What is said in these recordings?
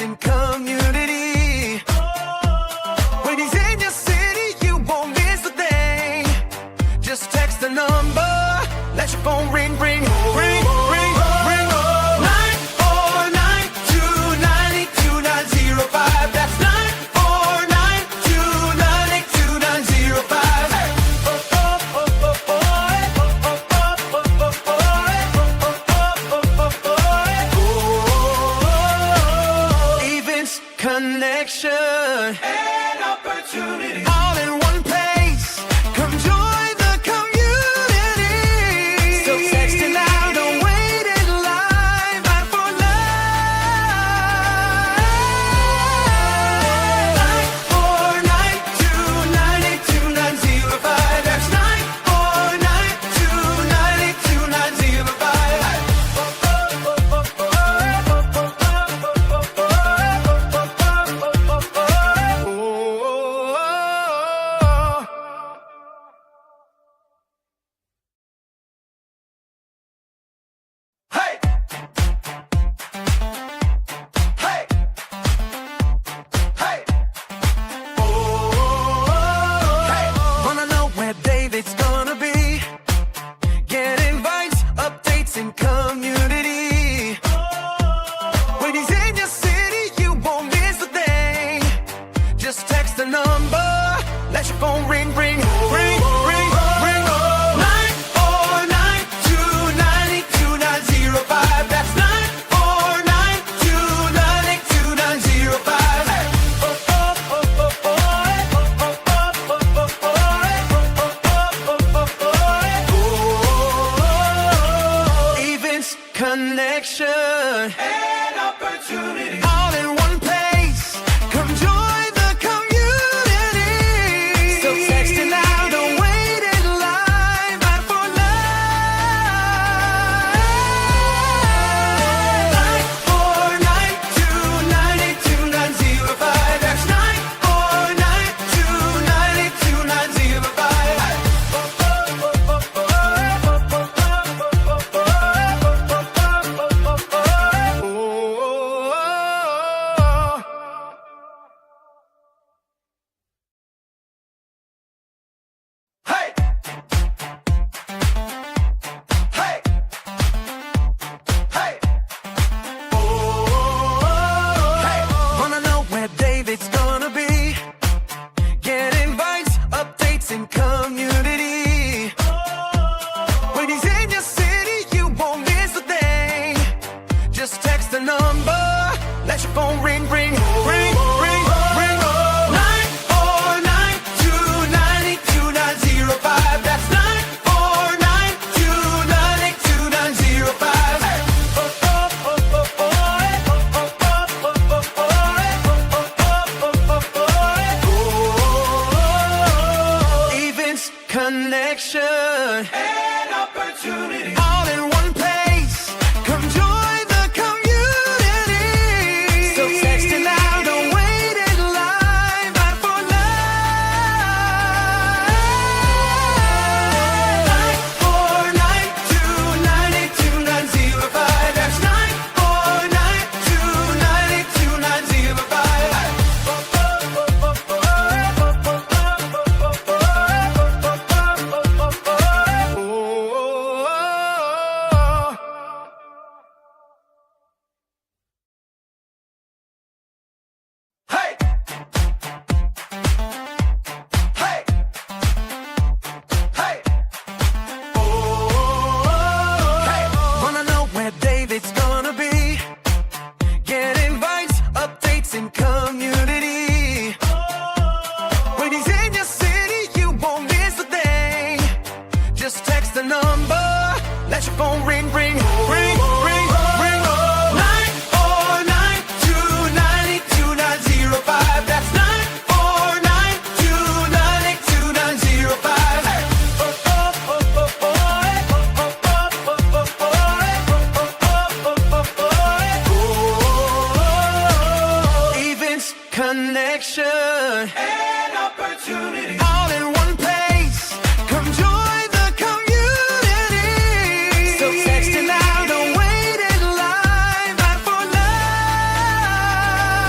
and community. When he's in your city, you won't miss a thing. Just text the number, let your phone ring, ring, ring, ring, ring. 949-292-905. That's 949-292-905. Events, connection, and opportunity, all in one place. Come join the community. So text it now, don't wait in line. Not for life. 949-292-905. That's 949-292-905. Hey! Hey! Hey! Hey! Wanna know where David's gonna be? Get invites, updates, and community. When he's in your city, you won't miss a thing. Just text the number, let your phone ring, ring, ring, ring, ring. 949-292-905. That's 949-292-905. Events, connection, and opportunity, all in one place. Come join the community. So text it now, don't wait in line. Not for life. 949-292-905. That's 949-292-905. Hey! Hey! Hey! Hey! Wanna know where David's gonna be? Get invites, updates, and community. When he's in your city, you won't miss a thing. Just text the number, let your phone ring, ring, ring, ring, ring. 949-292-905. That's 949-292-905. Events, connection, and opportunity, all in one place. Come join the community. So text it now, don't wait in line. Not for life. 949-292-905. That's 949-292-905. Hey! Hey! Hey! Hey! Wanna know where David's gonna be? Get invites, updates, and community. When he's in your city, you won't miss a thing. Just text the number, let your phone ring, ring, ring, ring, ring. 949-292-905. That's 949-292-905. Events, connection, and opportunity, all in one place. Come join the community. So text it now, don't wait in line. Not for life.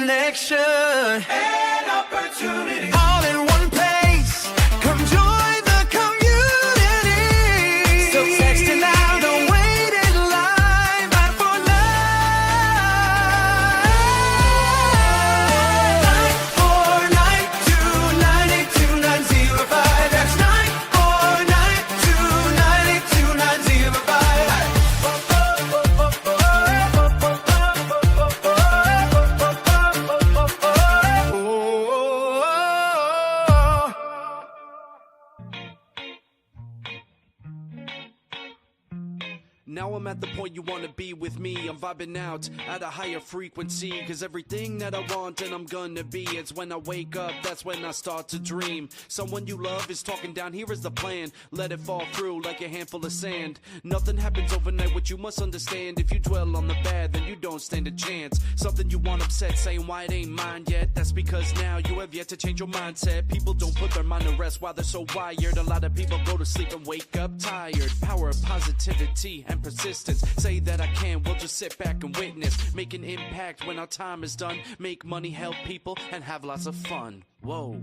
connection and opportunity. All in one place. Come join the community. So text it now, don't wait in line. Fight for life. 949-292-9005. That's 949-292-9005. Now I'm at the point you wanna be with me. I'm vibing out at a higher frequency, cause everything that I want and I'm gonna be, it's when I wake up, that's when I start to dream. Someone you love is talking down, here is the plan. Let it fall through like a handful of sand. Nothing happens overnight, what you must understand. If you dwell on the bad, then you don't stand a chance. Something you want upset, saying why it ain't mine yet. That's because now you have yet to change your mindset. People don't put their mind to rest while they're so wired. A lot of people go to sleep and wake up tired. Power of positivity and persistence. Say that I can, we'll just sit back and witness. Make an impact when our time is done. Make money, help people, and have lots of fun. Whoa.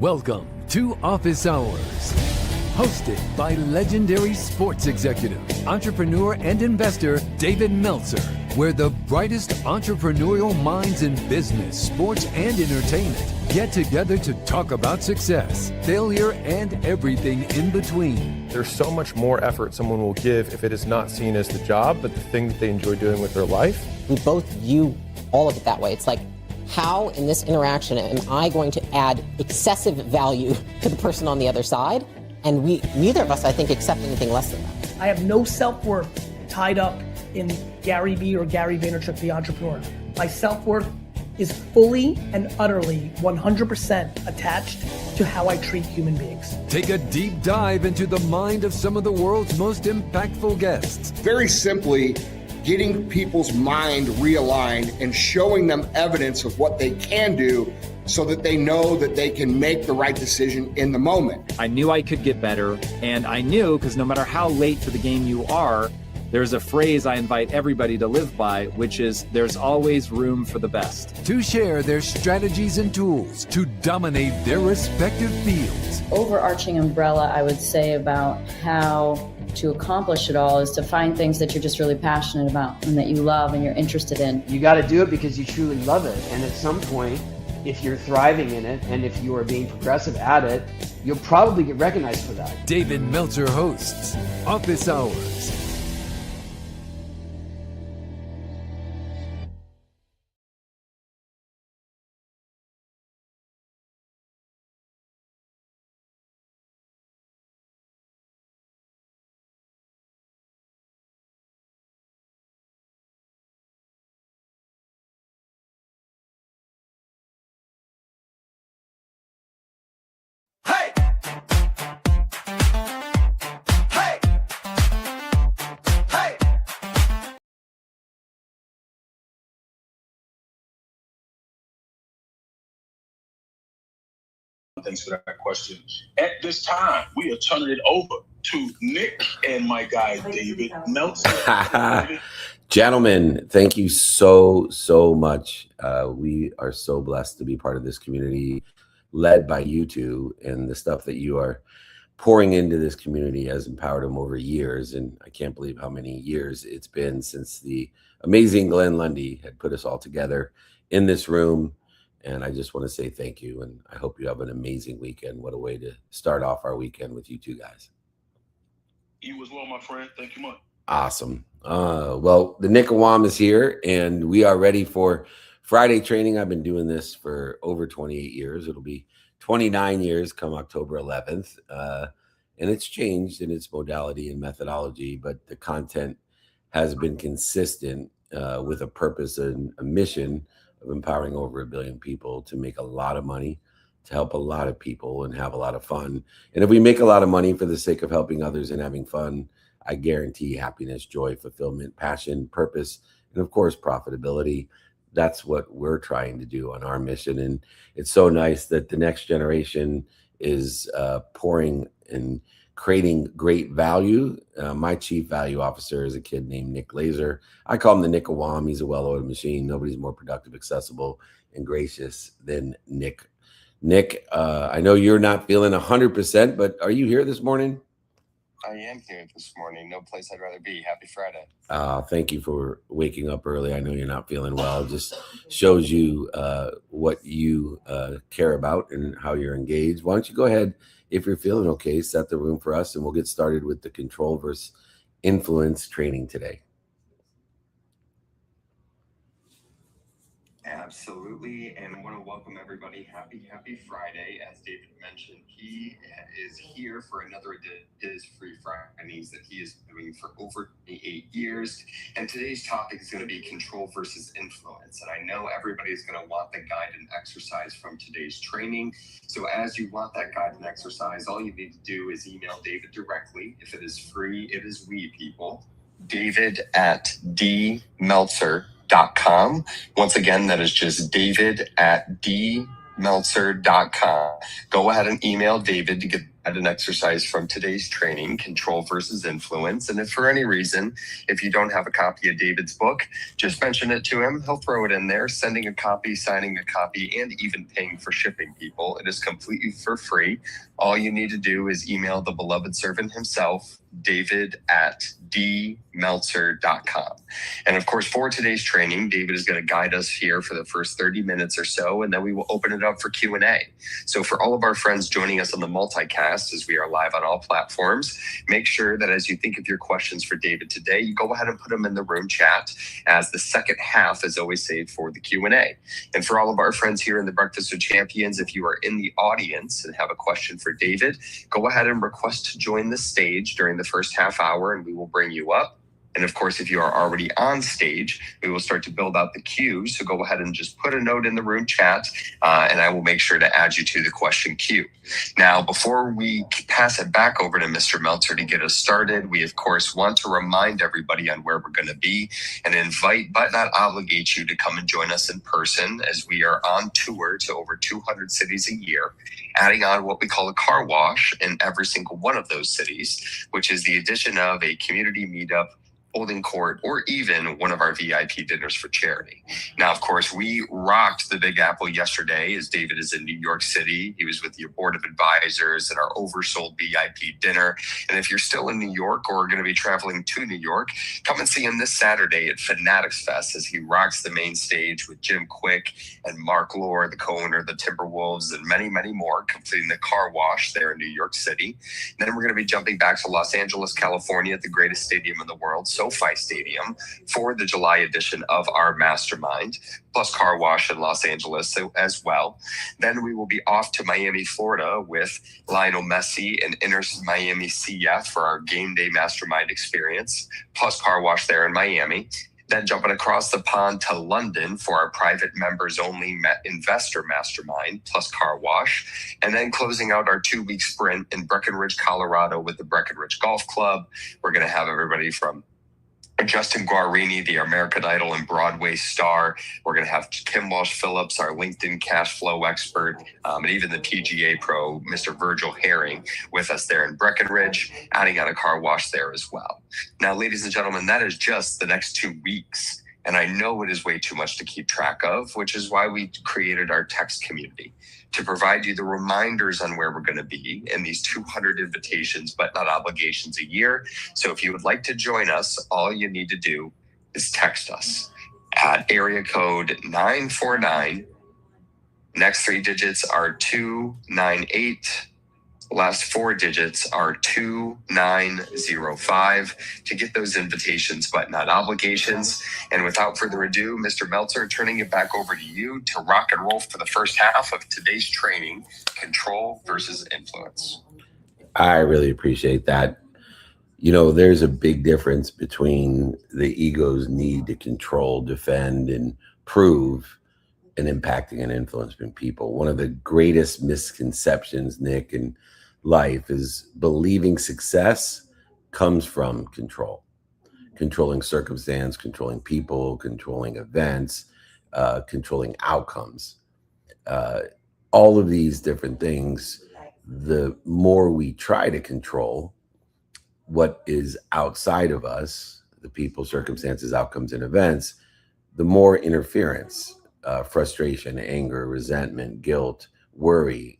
Welcome to Office Hours, hosted by legendary sports executive, entrepreneur, and investor David Meltzer, where the brightest entrepreneurial minds in business, sports, and entertainment get together to talk about success, failure, and everything in between. There's so much more effort someone will give if it is not seen as the job, but the thing that they enjoy doing with their life. We both view all of it that way. It's like, how in this interaction am I going to add excessive value to the person on the other side? And neither of us, I think, accept anything less than that. I have no self-worth tied up in Gary Vee or Gary Vaynerchuk, the entrepreneur. My self-worth is fully and utterly 100% attached to how I treat human beings. Take a deep dive into the mind of some of the world's most impactful guests. Very simply, getting people's mind realigned and showing them evidence of what they can do so that they know that they can make the right decision in the moment. I knew I could get better, and I knew, because no matter how late to the game you are, there's a phrase I invite everybody to live by, which is, there's always room for the best. To share their strategies and tools to dominate their respective fields. Overarching umbrella, I would say, about how to accomplish it all is to find things that you're just really passionate about and that you love and you're interested in. You got to do it because you truly love it. And at some point, if you're thriving in it and if you are being progressive at it, you'll probably get recognized for that. David Meltzer hosts Office Hours. Hey! Hey! Hey! Thanks for that question. At this time, we are turning it over to Nick and my guy, David Meltzer. Gentlemen, thank you so much. We are so blessed to be part of this community led by you two and the stuff that you are pouring into this community has empowered him over years. And I can't believe how many years it's been since the amazing Glenn Lundy had put us all together in this room. And I just want to say thank you. And I hope you have an amazing weekend. What a way to start off our weekend with you two guys. You as well, my friend. Thank you much. Awesome. Well, the Nick Awam is here, and we are ready for Friday training. I've been doing this for over 28 years. It'll be 29 years come October 11th. And it's changed in its modality and methodology, but the content has been consistent with a purpose and a mission of empowering over 1 billion people to make a lot of money, to help a lot of people and have a lot of fun. And if we make a lot of money for the sake of helping others and having fun, I guarantee happiness, joy, fulfillment, passion, purpose, and of course, profitability. That's what we're trying to do on our mission. And it's so nice that the next generation is pouring and creating great value. My chief value officer is a kid named Nick Glazer. I call him the Nick Awam. He's a well-oiled machine. Nobody's more productive, accessible, and gracious than Nick. Nick, I know you're not feeling 100%, but are you here this morning? I am here this morning. No place I'd rather be. Happy Friday. Thank you for waking up early. I know you're not feeling well. It just shows you what you care about and how you're engaged. Why don't you go ahead, if you're feeling okay, set the room for us, and we'll get started with the control versus influence training today. Absolutely, and I want to welcome everybody. Happy Friday. As David mentioned, he is here for another of his free Fridays that he is doing for over 8 years. And today's topic is going to be control versus influence. And I know everybody is going to want the guide and exercise from today's training. So as you want that guide and exercise, all you need to do is email David directly. If it is free, it is we people. David at dmeltzer.com. Once again, that is just David at dmeltzer.com. Go ahead and email David to get an exercise from today's training, Control versus Influence. And if for any reason, if you don't have a copy of David's book, just mention it to him. He'll throw it in there, sending a copy, signing a copy, and even paying for shipping, people. It is completely for free. All you need to do is email the beloved servant himself, David at dmeltzer.com. And of course, for today's training, David is going to guide us here for the first 30 minutes or so, and then we will open it up for Q&A. So for all of our friends joining us on the multicast, as we are live on all platforms, make sure that as you think of your questions for David today, you go ahead and put them in the room chat, as the second half is always saved for the Q&A. And for all of our friends here in the Breakfast with Champions, if you are in the audience and have a question for David, go ahead and request to join the stage during the first half hour, and we will bring you up. And of course, if you are already on stage, we will start to build out the queue. So go ahead and just put a note in the room chat, and I will make sure to add you to the question queue. Now, before we pass it back over to Mr. Meltzer to get us started, we, of course, want to remind everybody on where we're going to be and invite but not obligate you to come and join us in person, as we are on tour to over 200 cities a year, adding on what we call a car wash in every single one of those cities, which is the addition of a community meetup, holding court, or even one of our VIP dinners for charity. Now, of course, we rocked the Big Apple yesterday, as David is in New York City. He was with the board of advisors at our oversold VIP dinner. And if you're still in New York or going to be traveling to New York, come and see him this Saturday at Fanatics Fest, as he rocks the main stage with Jim Quick and Mark Lore, the co-owner of the Timberwolves, and many, many more, completing the car wash there in New York City. And then we're going to be jumping back to Los Angeles, California, at the greatest stadium in the world, SoFi Stadium, for the July edition of our mastermind, plus car wash in Los Angeles as well. Then we will be off to Miami, Florida, with Lionel Messi and Inter Miami CF for our game day mastermind experience, plus car wash there in Miami. Then jumping across the pond to London for our private members only investor mastermind, plus car wash. And then closing out our 2-week sprint in Breckenridge, Colorado, with the Breckenridge Golf Club. We're going to have everybody from Justin Guarini, the American Idol and Broadway star. We're going to have Kim Walsh-Phillips, our LinkedIn cash flow expert, and even the PGA pro, Mr. Virgil Herring, with us there in Breckenridge, adding on a car wash there as well. Now, ladies and gentlemen, that is just the next 2 weeks. And I know it is way too much to keep track of, which is why we created our text community to provide you the reminders on where we're going to be in these 200 invitations, but not obligations a year. So if you would like to join us, all you need to do is text us at area code 949. Next 3 digits are 298. Last 4 digits are 2905 to get those invitations, but not obligations. And without further ado, Mr. Meltzer, turning it back over to you to rock and roll for the first half of today's training, Control versus Influence. I really appreciate that. You know, there's a big difference between the ego's need to control, defend, and prove, and impacting and influencing people. One of the greatest misconceptions, Nick, in life is believing success comes from control. Controlling circumstance, controlling people, controlling events, controlling outcomes. All of these different things, the more we try to control what is outside of us, the people, circumstances, outcomes, and events, the more interference, frustration, anger, resentment, guilt, worry,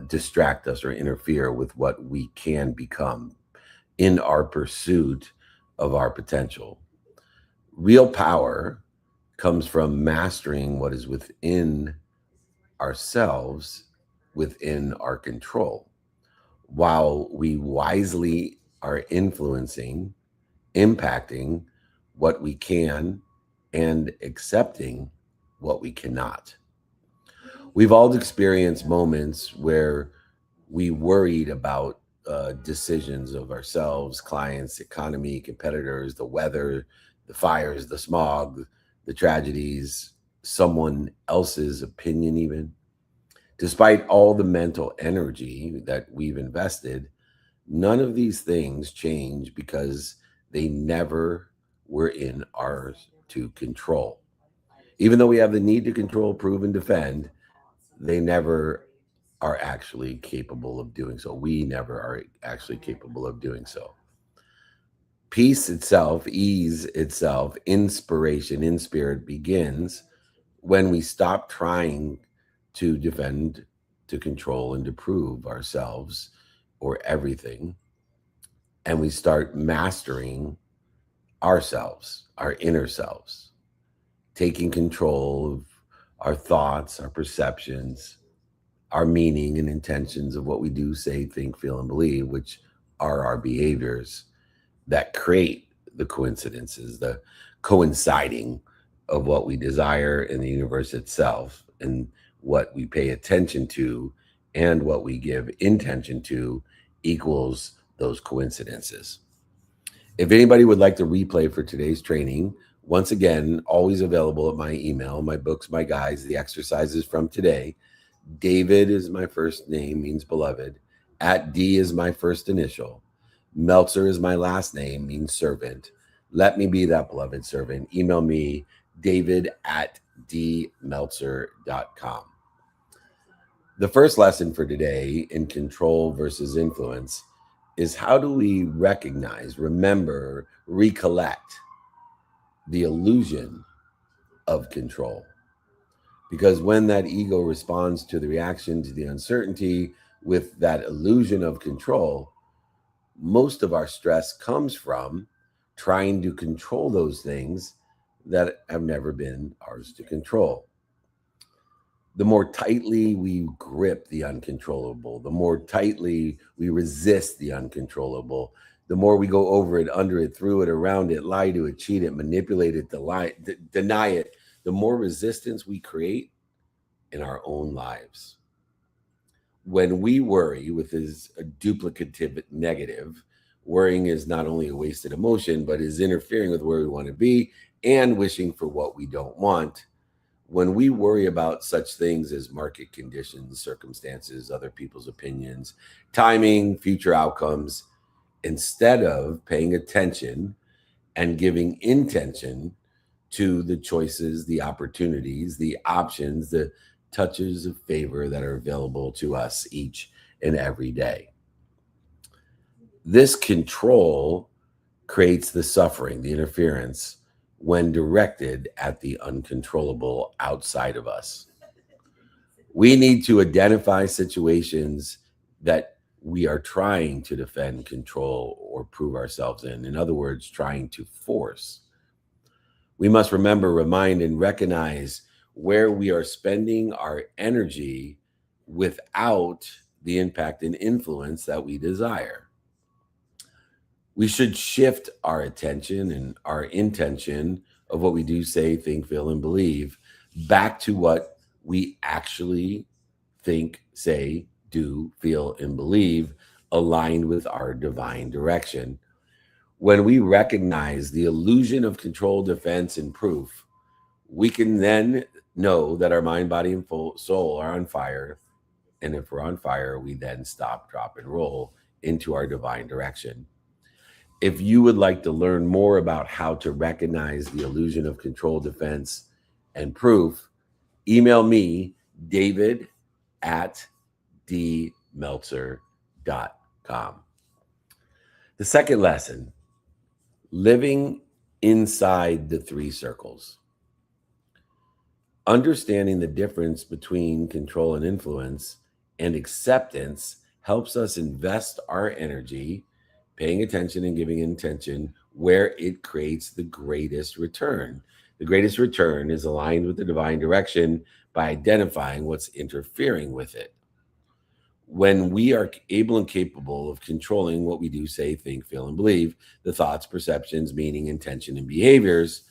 distract us or interfere with what we can become in our pursuit of our potential. Real power comes from mastering what is within ourselves, within our control, while we wisely are influencing, impacting what we can and accepting what we cannot. We've all experienced moments where we worried about decisions of ourselves, clients, economy, competitors, the weather, the fires, the smog, the tragedies, someone else's opinion even. Despite all the mental energy that we've invested, none of these things change because they never were in ours to control. Even though we have the need to control, prove, and defend, they never are actually capable of doing so. We never are actually capable of doing so. Peace itself, ease itself, inspiration in spirit begins when we stop trying to defend, to control, and to prove ourselves or everything, and we start mastering ourselves, our inner selves, taking control of our thoughts, our perceptions, our meaning and intentions of what we do, say, think, feel, and believe, which are our behaviors that create the coincidences, the coinciding of what we desire in the universe itself, and what we pay attention to and what we give intention to equals those coincidences. If anybody would like to replay for today's training, once again, always available at my email, my books, my guides, the exercises from today. David is my first name, means beloved. @D is my first initial. Meltzer is my last name, means servant. Let me be that beloved servant. Email me, david@dmeltzer.com. The first lesson for today in control versus influence is how do we recognize, remember, recollect the illusion of control? Because when that ego responds to the reaction to the uncertainty with that illusion of control, most of our stress comes from trying to control those things that have never been ours to control. The more tightly we grip the uncontrollable, the more tightly we resist the uncontrollable, the more we go over it, under it, through it, around it, lie to it, cheat it, manipulate it, deny it, the more resistance we create in our own lives. When we worry, with is a duplicative negative, worrying is not only a wasted emotion, but is interfering with where we want to be and wishing for what we don't want. When we worry about such things as market conditions, circumstances, other people's opinions, timing, future outcomes, instead of paying attention and giving intention to the choices, the opportunities, the options, the touches of favor that are available to us each and every day. This control creates the suffering, the interference, when directed at the uncontrollable outside of us. We need to identify situations that we are trying to defend, control, or prove ourselves in. In other words, trying to force. We must remember, remind, and recognize where we are spending our energy without the impact and influence that we desire. We should shift our attention and our intention of what we do, say, think, feel, and believe back to what we actually think, say, do, feel, and believe, aligned with our divine direction. When we recognize the illusion of control, defense, and proof, we can then know that our mind, body, and soul are on fire. And if we're on fire, we then stop, drop, and roll into our divine direction. If you would like to learn more about how to recognize the illusion of control, defense, and proof, email me, david@dmeltzer.com. The second lesson, living inside the three circles. Understanding the difference between control and influence and acceptance helps us invest our energy, paying attention and giving intention where it creates the greatest return. The greatest return is aligned with the divine direction by identifying what's interfering with it. When we are able and capable of controlling what we do, say, think, feel, and believe, the thoughts, perceptions, meaning, intention, and behaviors,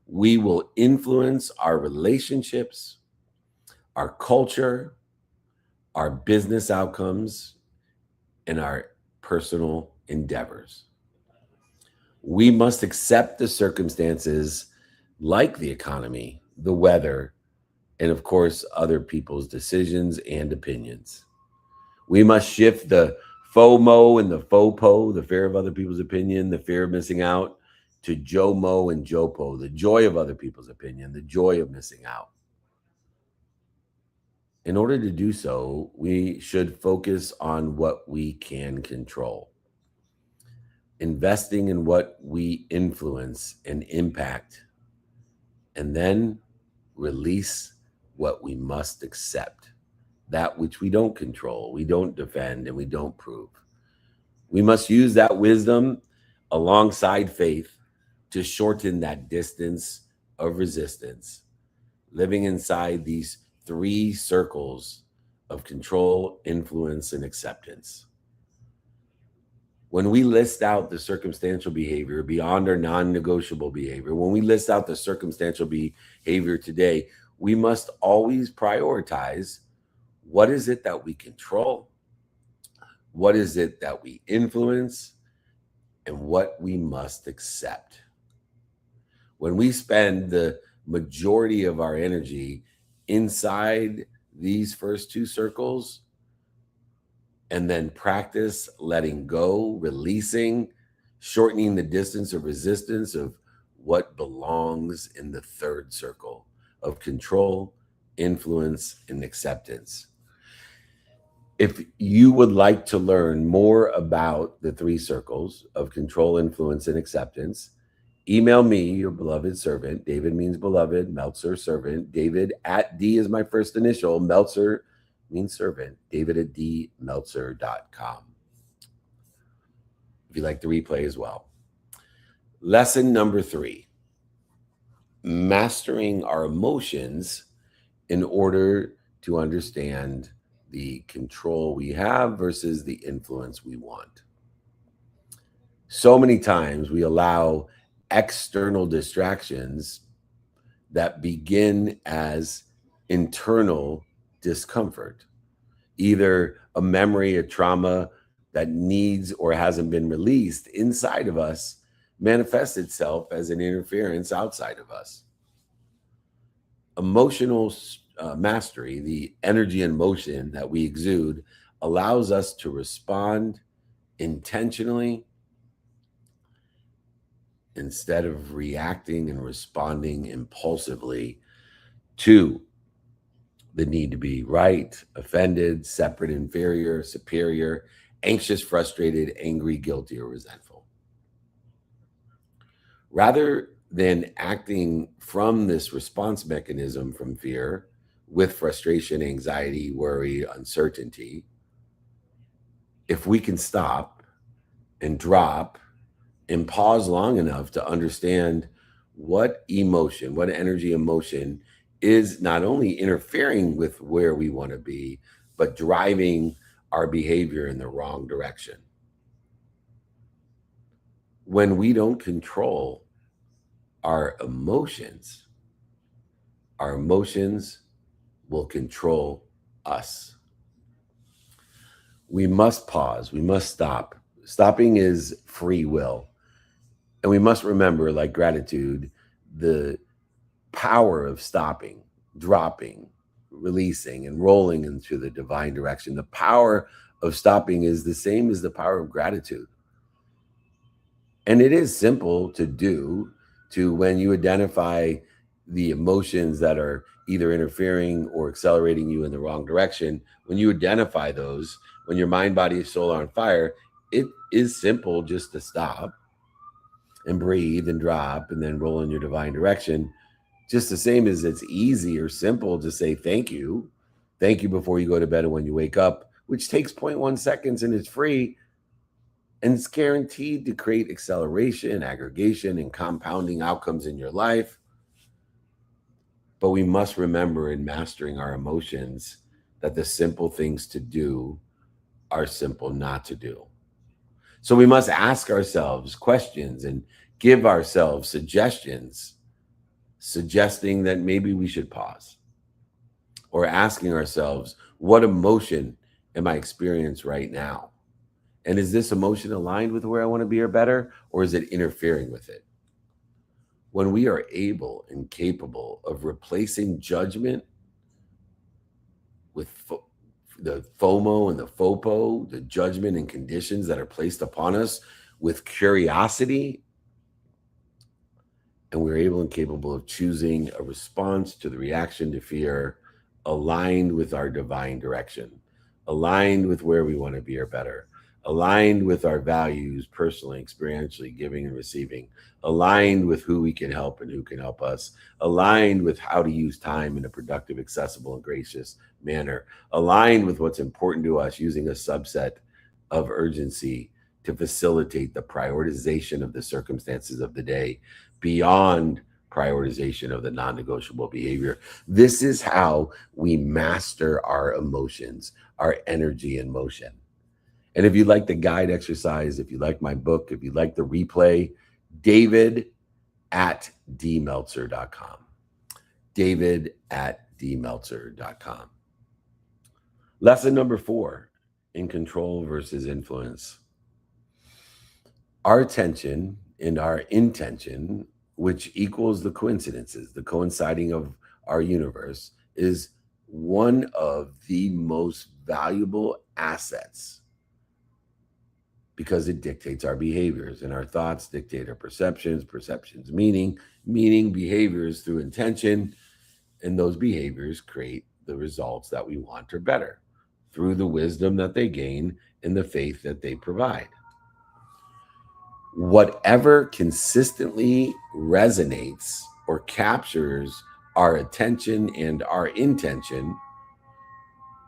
we will influence our relationships, our culture, our business outcomes, and our personal endeavors. We must accept the circumstances like the economy, the weather, and of course, other people's decisions and opinions. We must shift the FOMO and the FOPO, the fear of other people's opinion, the fear of missing out, to JOMO and JOPO, the joy of other people's opinion, the joy of missing out. In order to do so, we should focus on what we can control, investing in what we influence and impact, and then release what we must accept, that which we don't control, we don't defend, and we don't prove. We must use that wisdom alongside faith to shorten that distance of resistance, living inside these three circles of control, influence, and acceptance. When we list out the circumstantial behavior beyond our non-negotiable behavior, when we list out the circumstantial behavior today, we must always prioritize what is it that we control, what is it that we influence, and what we must accept. When we spend the majority of our energy inside these first two circles and then practice letting go, releasing, shortening the distance of resistance of what belongs in the third circle of control, influence, and acceptance. If you would like to learn more about the three circles of control, influence, and acceptance, email me, your beloved servant. David means beloved, Meltzer, servant. David at D is my first initial. Meltzer means servant. David@dmeltzer.com. If you'd like the replay as well. Lesson number 3, mastering our emotions in order to understand the control we have versus the influence we want. So many times we allow external distractions that begin as internal discomfort, either a memory, a trauma that needs or hasn't been released inside of us, manifests itself as an interference outside of us. Emotional mastery, the energy and motion that we exude, allows us to respond intentionally instead of reacting and responding impulsively to the need to be right, offended, separate, inferior, superior, anxious, frustrated, angry, guilty, or resentful. Rather then acting from this response mechanism from fear with frustration, anxiety, worry, uncertainty, if we can stop and drop and pause long enough to understand what emotion, what energy emotion is not only interfering with where we want to be, but driving our behavior in the wrong direction. When we don't control our emotions will control us. We must pause. We must stop. Stopping is free will. And we must remember, like gratitude, the power of stopping, dropping, releasing, and rolling into the divine direction. The power of stopping is the same as the power of gratitude. And it is simple to do, to when you identify the emotions that are either interfering or accelerating you in the wrong direction. When you identify those, when your mind, body, soul are on fire, it is simple just to stop and breathe and drop and then roll in your divine direction. Just the same as it's easy or simple to say thank you. Thank you before you go to bed and when you wake up, which takes 0.1 seconds and it's free. And it's guaranteed to create acceleration, aggregation, and compounding outcomes in your life. But we must remember in mastering our emotions that the simple things to do are simple not to do. So we must ask ourselves questions and give ourselves suggestions, suggesting that maybe we should pause, or asking ourselves, what emotion am I experiencing right now? And is this emotion aligned with where I want to be or better, or is it interfering with it? When we are able and capable of replacing judgment with the FOMO and the FOPO, the judgment and conditions that are placed upon us, with curiosity, and we're able and capable of choosing a response to the reaction to fear aligned with our divine direction, aligned with where we want to be or better, aligned with our values, personally, experientially, giving and receiving, aligned with who we can help and who can help us, aligned with how to use time in a productive, accessible, and gracious manner, aligned with what's important to us, using a subset of urgency to facilitate the prioritization of the circumstances of the day beyond prioritization of the non-negotiable behavior. This is how we master our emotions, our energy and motion. And if you like the guide exercise, if you like my book, if you like the replay, David@dmeltzer.com. David@dmeltzer.com. Lesson number 4, in control versus influence. Our attention and our intention, which equals the coincidences, the coinciding of our universe, is one of the most valuable assets, because it dictates our behaviors, and our thoughts dictate our perceptions, perceptions meaning behaviors through intention, and those behaviors create the results that we want or better through the wisdom that they gain and the faith that they provide. Whatever consistently resonates or captures our attention and our intention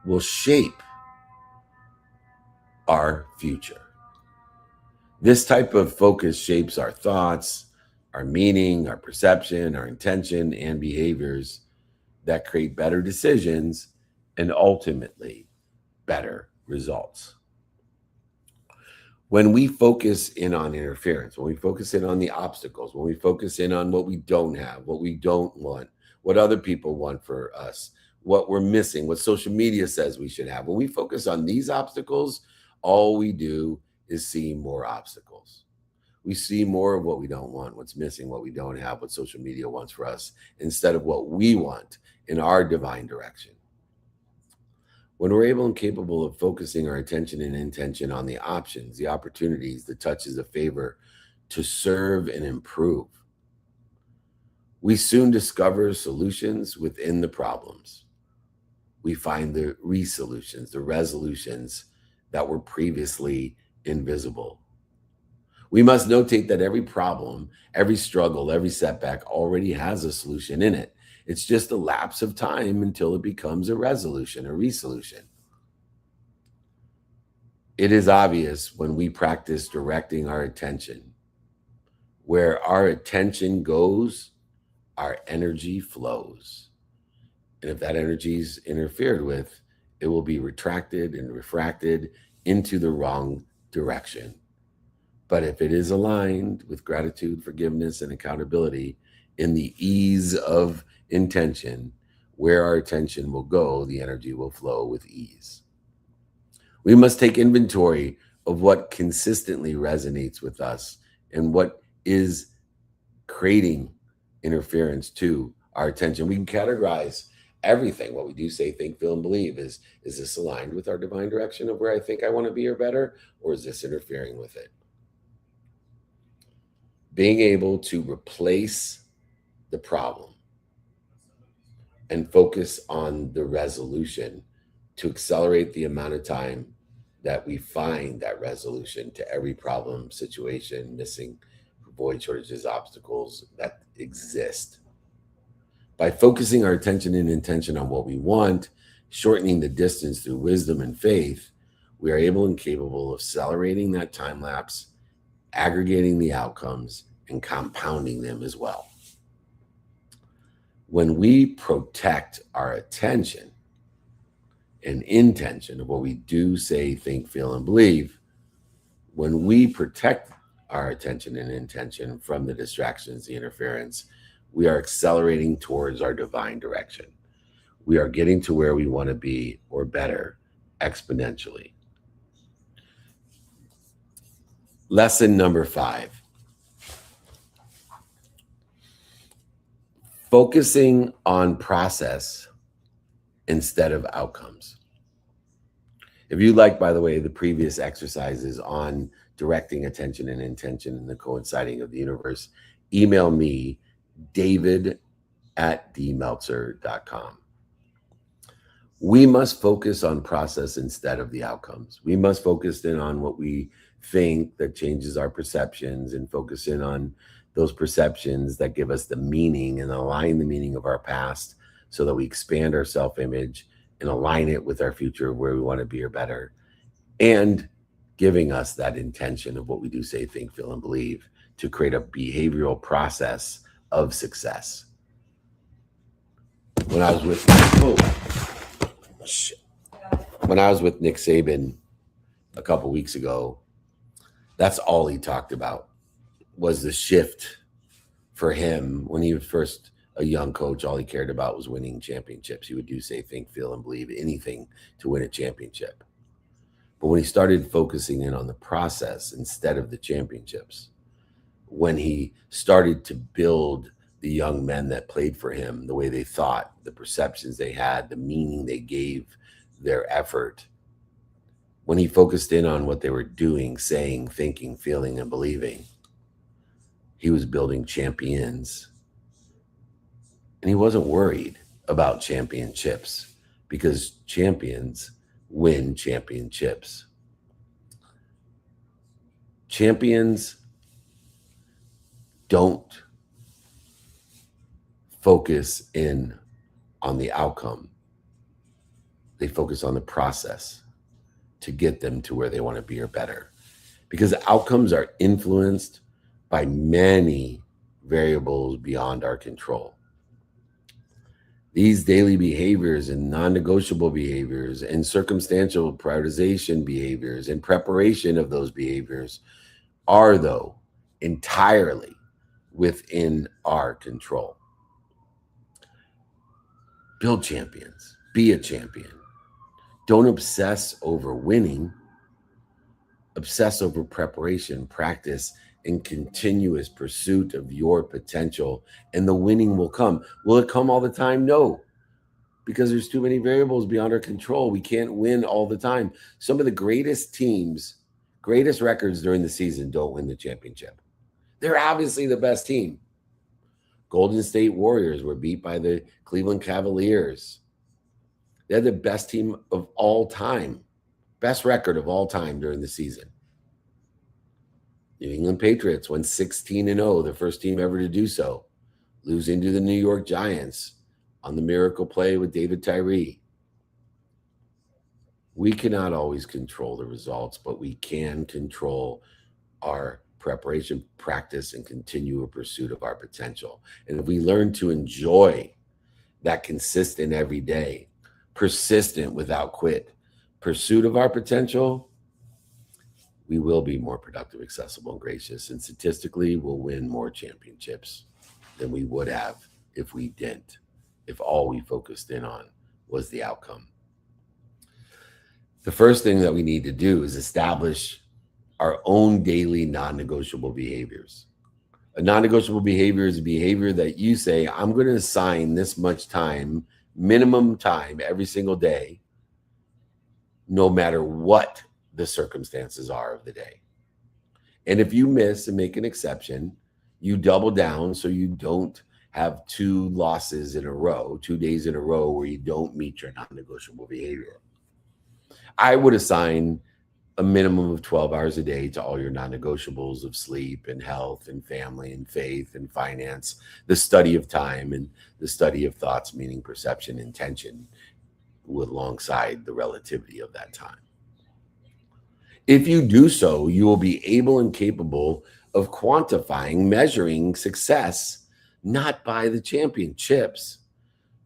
will shape our future. This type of focus shapes our thoughts, our meaning, our perception, our intention, and behaviors that create better decisions and ultimately better results. When we focus in on interference, when we focus in on the obstacles, when we focus in on what we don't have, what we don't want, what other people want for us, what we're missing, what social media says we should have, when we focus on these obstacles, all we do is see more obstacles. We see more of what we don't want, what's missing, what we don't have, what social media wants for us, instead of what we want in our divine direction. When we're able and capable of focusing our attention and intention on the options, the opportunities, the touches of favor to serve and improve, we soon discover solutions within the problems. We find the resolutions, the resolutions that were previously invisible. We must notate that every problem, every struggle, every setback already has a solution in it. It's just a lapse of time until it becomes a resolution, a resolution. It is obvious when we practice directing our attention. Where our attention goes, our energy flows. And if that energy is interfered with, it will be retracted and refracted into the wrong direction. But if it is aligned with gratitude, forgiveness, and accountability in the ease of intention, where our attention will go, the energy will flow with ease. We must take inventory of what consistently resonates with us and what is creating interference to our attention. We can categorize everything, what we do, say, think, feel, and believe. Is this aligned with our divine direction of where I think I want to be or better, or is this interfering with it? Being able to replace the problem and focus on the resolution to accelerate the amount of time that we find that resolution to every problem, situation, missing, void, shortages, obstacles that exist. By focusing our attention and intention on what we want, shortening the distance through wisdom and faith, we are able and capable of accelerating that time lapse, aggregating the outcomes, and compounding them as well. When we protect our attention and intention of what we do, say, think, feel, and believe, when we protect our attention and intention from the distractions, the interference, we are accelerating towards our divine direction. We are getting to where we want to be or better exponentially. Lesson number 5. Focusing on process instead of outcomes. If you like, by the way, the previous exercises on directing attention and intention and the coinciding of the universe, email me, david@dmeltzer.com. We must focus on process instead of the outcomes. We must focus in on what we think that changes our perceptions and focus in on those perceptions that give us the meaning and align the meaning of our past so that we expand our self-image and align it with our future where we want to be or better, and giving us that intention of what we do, say, think, feel, and believe to create a behavioral process of success. When I was with Nick Saban a couple weeks ago, that's all he talked about was the shift for him. When he was first a young coach, all he cared about was winning championships. He would do, say, think, feel, and believe anything to win a championship. But when he started focusing in on the process instead of the championships, when he started to build the young men that played for him, the way they thought, the perceptions they had, the meaning they gave their effort, when he focused in on what they were doing, saying, thinking, feeling, and believing, he was building champions. And he wasn't worried about championships because champions win championships. Champions don't focus in on the outcome. They focus on the process to get them to where they want to be or better. Because outcomes are influenced by many variables beyond our control. These daily behaviors and non-negotiable behaviors and circumstantial prioritization behaviors and preparation of those behaviors are, though, entirely within our control. Build champions. Be a champion. Don't obsess over winning. Obsess over preparation, practice, and continuous pursuit of your potential, and the winning will come. Will it come all the time? No, because there's too many variables beyond our control. We can't win all the time. Some of the greatest teams, greatest records during the season don't win the championship. They're obviously the best team. Golden State Warriors were beat by the Cleveland Cavaliers. They're the best team of all time, best record of all time during the season. New England Patriots went 16-0, the first team ever to do so, losing to the New York Giants on the miracle play with David Tyree. We cannot always control the results, but we can control our preparation, practice, and continue a pursuit of our potential. And if we learn to enjoy that consistent every day, persistent without quit pursuit of our potential, we will be more productive, accessible, and gracious. And statistically, we'll win more championships than we would have if we didn't, if all we focused in on was the outcome. The first thing that we need to do is establish our own daily non-negotiable behaviors. A non-negotiable behavior is a behavior that you say, I'm going to assign this much time, minimum time every single day, no matter what the circumstances are of the day. And if you miss and make an exception, you double down so you don't have 2 losses in a row, 2 days in a row where you don't meet your non-negotiable behavior. I would assign a minimum of 12 hours a day to all your non-negotiables of sleep and health and family and faith and finance, the study of time and the study of thoughts, meaning, perception, intention, with alongside the relativity of that time. If you do so, you will be able and capable of quantifying, measuring success, not by the championships,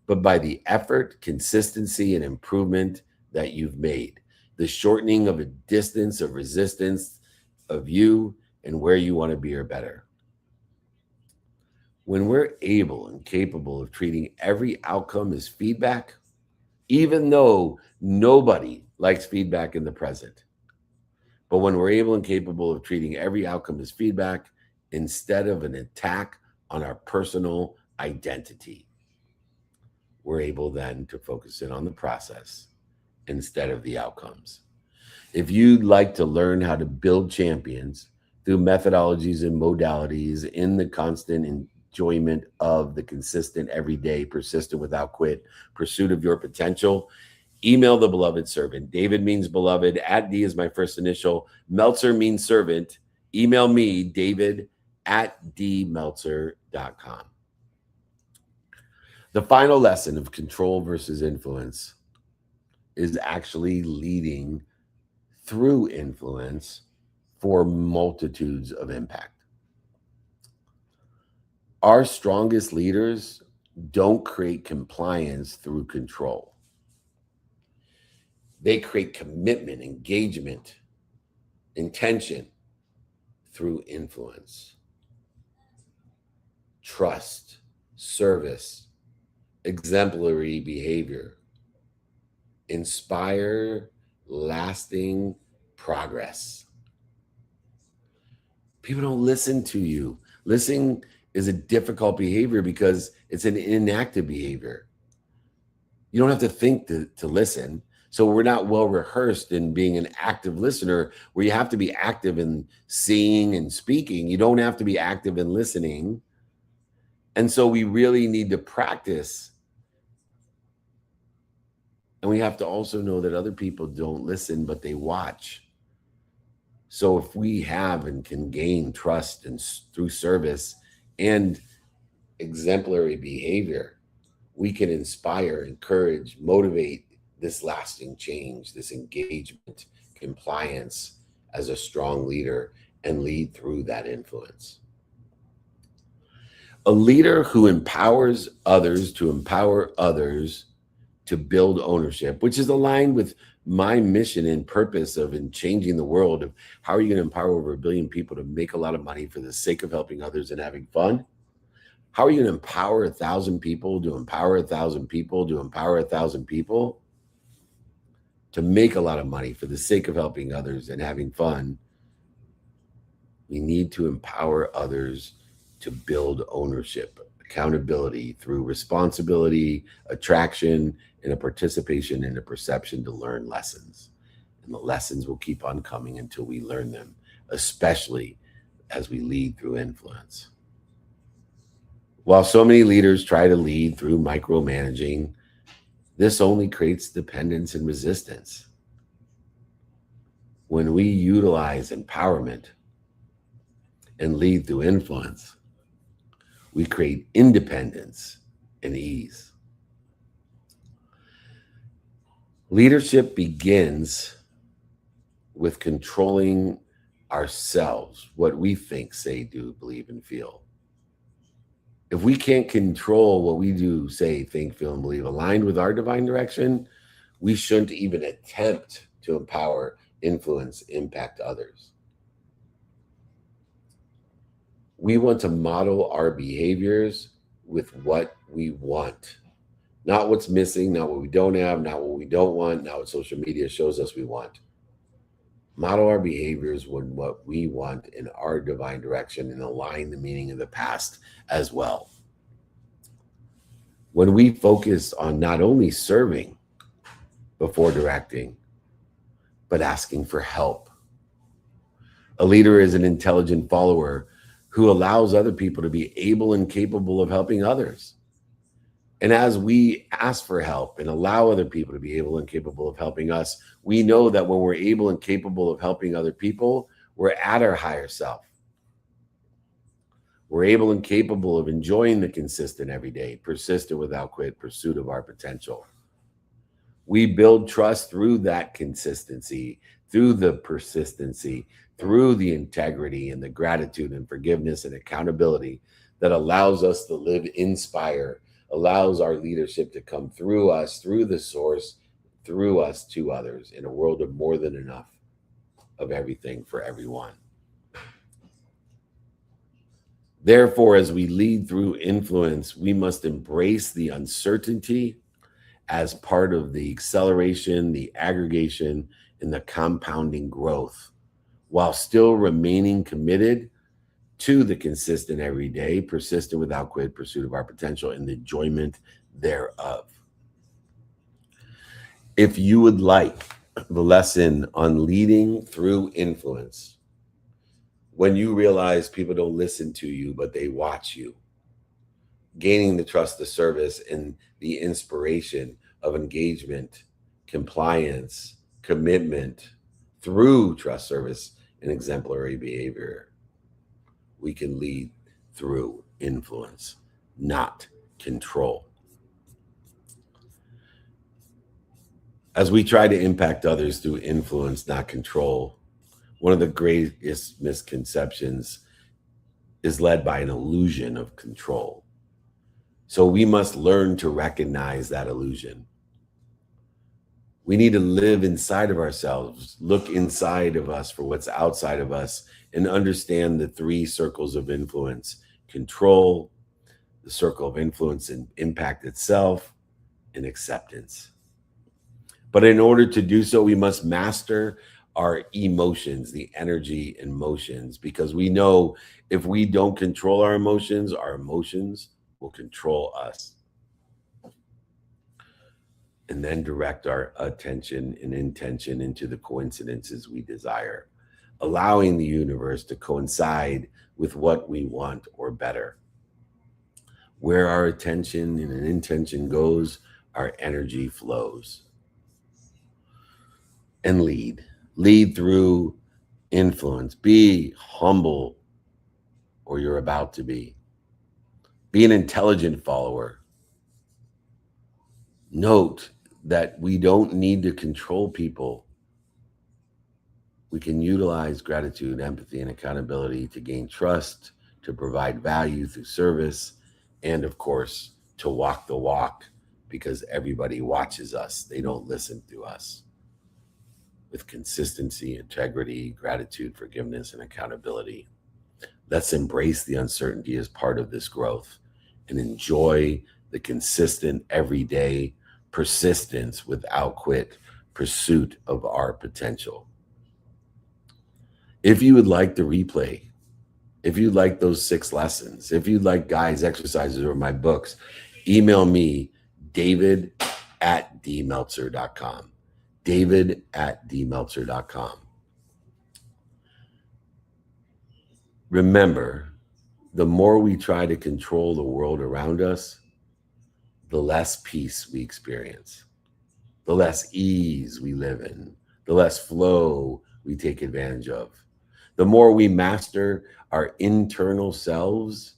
but by the effort, consistency, and improvement that you've made. The shortening of a distance of resistance of you and where you want to be or better. When we're able and capable of treating every outcome as feedback, even though nobody likes feedback in the present, but when we're able and capable of treating every outcome as feedback instead of an attack on our personal identity, we're able then to focus in on the process instead of the outcomes. If you'd like to learn how to build champions through methodologies and modalities in the constant enjoyment of the consistent, everyday, persistent without quit pursuit of your potential, email the beloved servant. David means beloved. @D is my first initial. Meltzer means servant. Email me, david@dmeltzer.com. The final lesson of control versus influence is actually leading through influence for multitudes of impact. Our strongest leaders don't create compliance through control. They create commitment, engagement, intention through influence, trust, service, exemplary behavior, inspire lasting progress. People don't listen to you. Listening is a difficult behavior because it's an inactive behavior. You don't have to think to listen. So we're not well rehearsed in being an active listener, where you have to be active in seeing and speaking. You don't have to be active in listening. And so we really need to practice. And we have to also know that other people don't listen, but they watch. So if we have and can gain trust and through service and exemplary behavior, we can inspire, encourage, motivate this lasting change, this engagement, compliance as a strong leader, and lead through that influence. A leader who empowers others to empower others to build ownership, which is aligned with my mission and purpose of in changing the world, of how are you going to empower over 1 billion people to make a lot of money for the sake of helping others and having fun? How are you going to empower 1,000 people to empower 1,000 people to empower 1,000 people to make a lot of money for the sake of helping others and having fun? We need to empower others to build ownership, accountability through responsibility, attraction, and a participation and a perception to learn lessons. And the lessons will keep on coming until we learn them, especially as we lead through influence. While so many leaders try to lead through micromanaging, this only creates dependence and resistance. When we utilize empowerment and lead through influence, we create independence and ease. Leadership begins with controlling ourselves, what we think, say, do, believe, and feel. If we can't control what we do, say, think, feel, and believe aligned with our divine direction, we shouldn't even attempt to empower, influence, impact others. We want to model our behaviors with what we want, not what's missing, not what we don't have, not what we don't want, not what social media shows us we want. Model our behaviors with what we want in our divine direction and align the meaning of the past as well. When we focus on not only serving before directing, but asking for help. A leader is an intelligent follower who allows other people to be able and capable of helping others. And as we ask for help and allow other people to be able and capable of helping us, we know that when we're able and capable of helping other people, we're at our higher self. We're able and capable of enjoying the consistent everyday, persistent without quit pursuit of our potential. We build trust through that consistency, through the persistency, through the integrity and the gratitude and forgiveness and accountability that allows us to live, inspire, allows our leadership to come through us, through the source, through us to others in a world of more than enough of everything for everyone. Therefore, as we lead through influence, we must embrace the uncertainty as part of the acceleration, the aggregation, and the compounding growth, while still remaining committed to the consistent everyday, persistent without quit pursuit of our potential and the enjoyment thereof. If you would like the lesson on leading through influence, when you realize people don't listen to you, but they watch you, gaining the trust, the service, and the inspiration of engagement, compliance, commitment through trust, service, and exemplary behavior, we can lead through influence, not control. As we try to impact others through influence, not control, one of the greatest misconceptions is led by an illusion of control. So we must learn to recognize that illusion. We need to live inside of ourselves, look inside of us for what's outside of us, and understand the three circles of influence: control, the circle of influence and impact itself, and acceptance. But in order to do so, we must master our emotions, the energy and motions, because we know if we don't control our emotions will control us. And then direct our attention and intention into the coincidences we desire, allowing the universe to coincide with what we want or better. Where our attention and an intention goes, our energy flows. And lead through influence. Be humble, or you're about to be. Be an intelligent follower. Note that we don't need to control people. We can utilize gratitude, empathy, and accountability to gain trust, to provide value through service, and of course, to walk the walk, because everybody watches us. They don't listen to us. With consistency, integrity, gratitude, forgiveness, and accountability. Let's embrace the uncertainty as part of this growth and enjoy the consistent, everyday persistence without quit pursuit of our potential. If you would like the replay, if you'd like those 6 lessons, if you'd like guides, exercises, or my books, email me, david@dmeltzer.com. david@dmeltzer.com. Remember, the more we try to control the world around us, the less peace we experience, the less ease we live in, the less flow we take advantage of, The more we master our internal selves,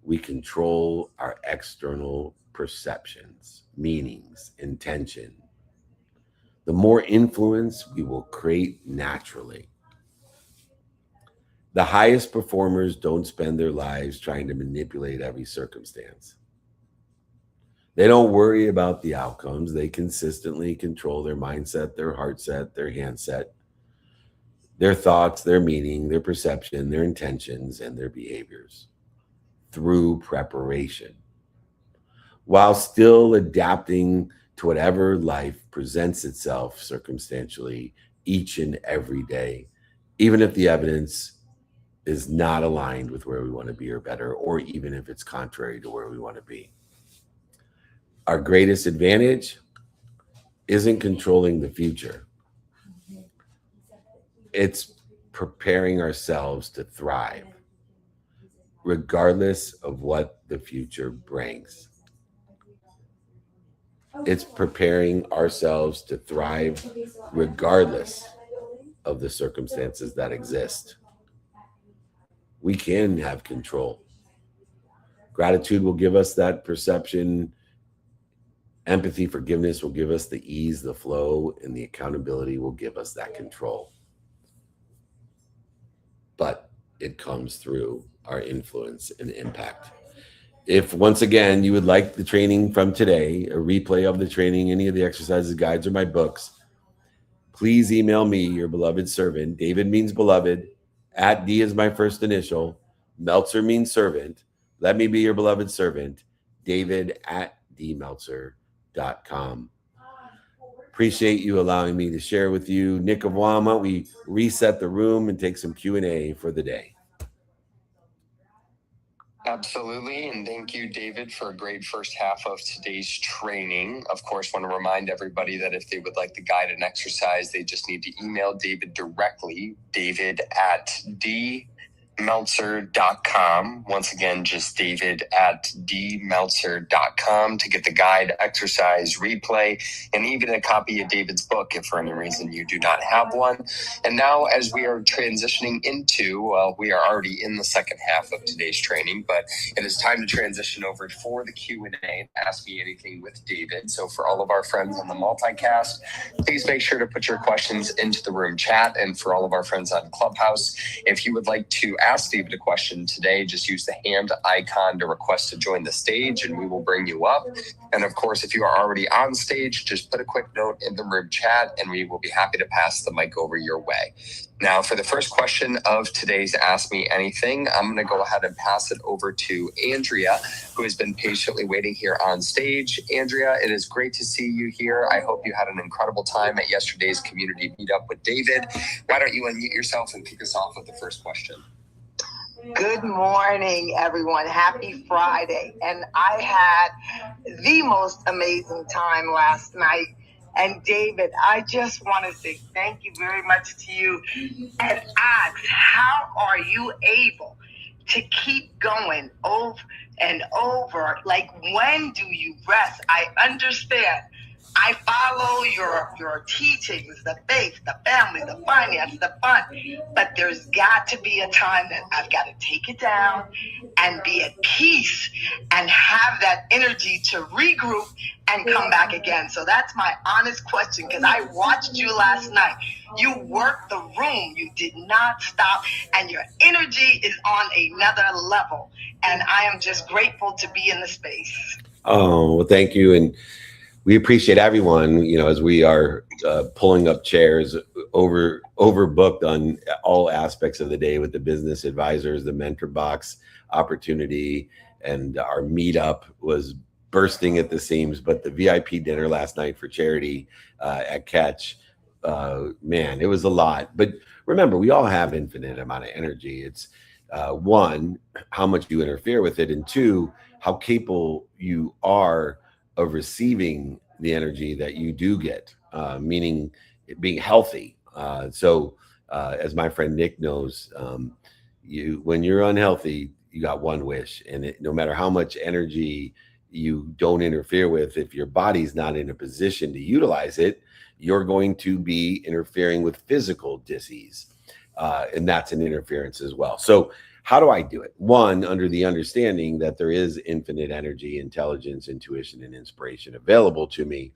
we control our external perceptions, meanings, intention. The more influence we will create naturally. The highest performers don't spend their lives trying to manipulate every circumstance. They don't worry about the outcomes. They consistently control their mindset, their heart set, their hand set, their thoughts, their meaning, their perception, their intentions, and their behaviors through preparation, while still adapting to whatever life presents itself circumstantially each and every day, even if the evidence is not aligned with where we want to be or better, or even if it's contrary to where we want to be. Our greatest advantage isn't controlling the future. It's preparing ourselves to thrive, regardless of what the future brings. It's preparing ourselves to thrive, regardless of the circumstances that exist. We can have control. Gratitude will give us that perception. Empathy, forgiveness will give us the ease, the flow, and the accountability will give us that control. But it comes through our influence and impact. If once again you would like the training from today, a replay of the training, any of the exercises, guides, or my books, please email me, your beloved servant. David means beloved. @ D is my first initial. Meltzer means servant. Let me be your beloved servant. David @ dmeltzer.com. Appreciate you allowing me to share with you. Nick of Wama, we reset the room and take some Q&A for the day. Absolutely. And thank you, David, for a great first half of today's training. Of course, want to remind everybody that if they would like the guide and exercise, they just need to email David directly, David @ dmeltzer.com. Once again, just David @ dmeltzer.com to get the guide, exercise, replay, and even a copy of David's book if for any reason you do not have one. And now as we are transitioning into, well, we are already in the second half of today's training, but it is time to transition over for the Q&A, Ask Me Anything with David. So for all of our friends on the multicast, please make sure to put your questions into the room chat. And for all of our friends on Clubhouse, if you would like to ask David a question today, just use the hand icon to request to join the stage and we will bring you up. And of course, if you are already on stage, just put a quick note in the room chat and we will be happy to pass the mic over your way. Now, for the first question of today's Ask Me Anything, I'm going to go ahead and pass it over to Andrea, who has been patiently waiting here on stage. Andrea, it is great to see you here. I hope you had an incredible time at yesterday's community meetup with David. Why don't you unmute yourself and kick us off with the first question? Good morning, everyone. Happy Friday. And I had the most amazing time last night. And David, I just want to say thank you very much to you and ask, how are you able to keep going over and over? Like, when do you rest? I understand. I follow your teachings, the faith, the family, the finance, the fun. But there's got to be a time that I've got to take it down and be at peace and have that energy to regroup and come back again. So that's my honest question, because I watched you last night. You worked the room. You did not stop. And your energy is on another level. And I am just grateful to be in the space. Oh, well, thank you. And we appreciate everyone, as we are pulling up chairs, overbooked on all aspects of the day with the business advisors, the mentor box opportunity, and our meetup was bursting at the seams. But the VIP dinner last night for charity at Catch, man, it was a lot. But remember, we all have infinite amount of energy. It's one, how much you interfere with it, and two, how capable you are of receiving the energy that you do get, meaning it being healthy. So as my friend Nick knows, when you're unhealthy, you got one wish, and no matter how much energy you don't interfere with, if your body's not in a position to utilize it, you're going to be interfering with physical disease. and that's an interference as well. So how do I do it? One, under the understanding that there is infinite energy, intelligence, intuition, and inspiration available to me.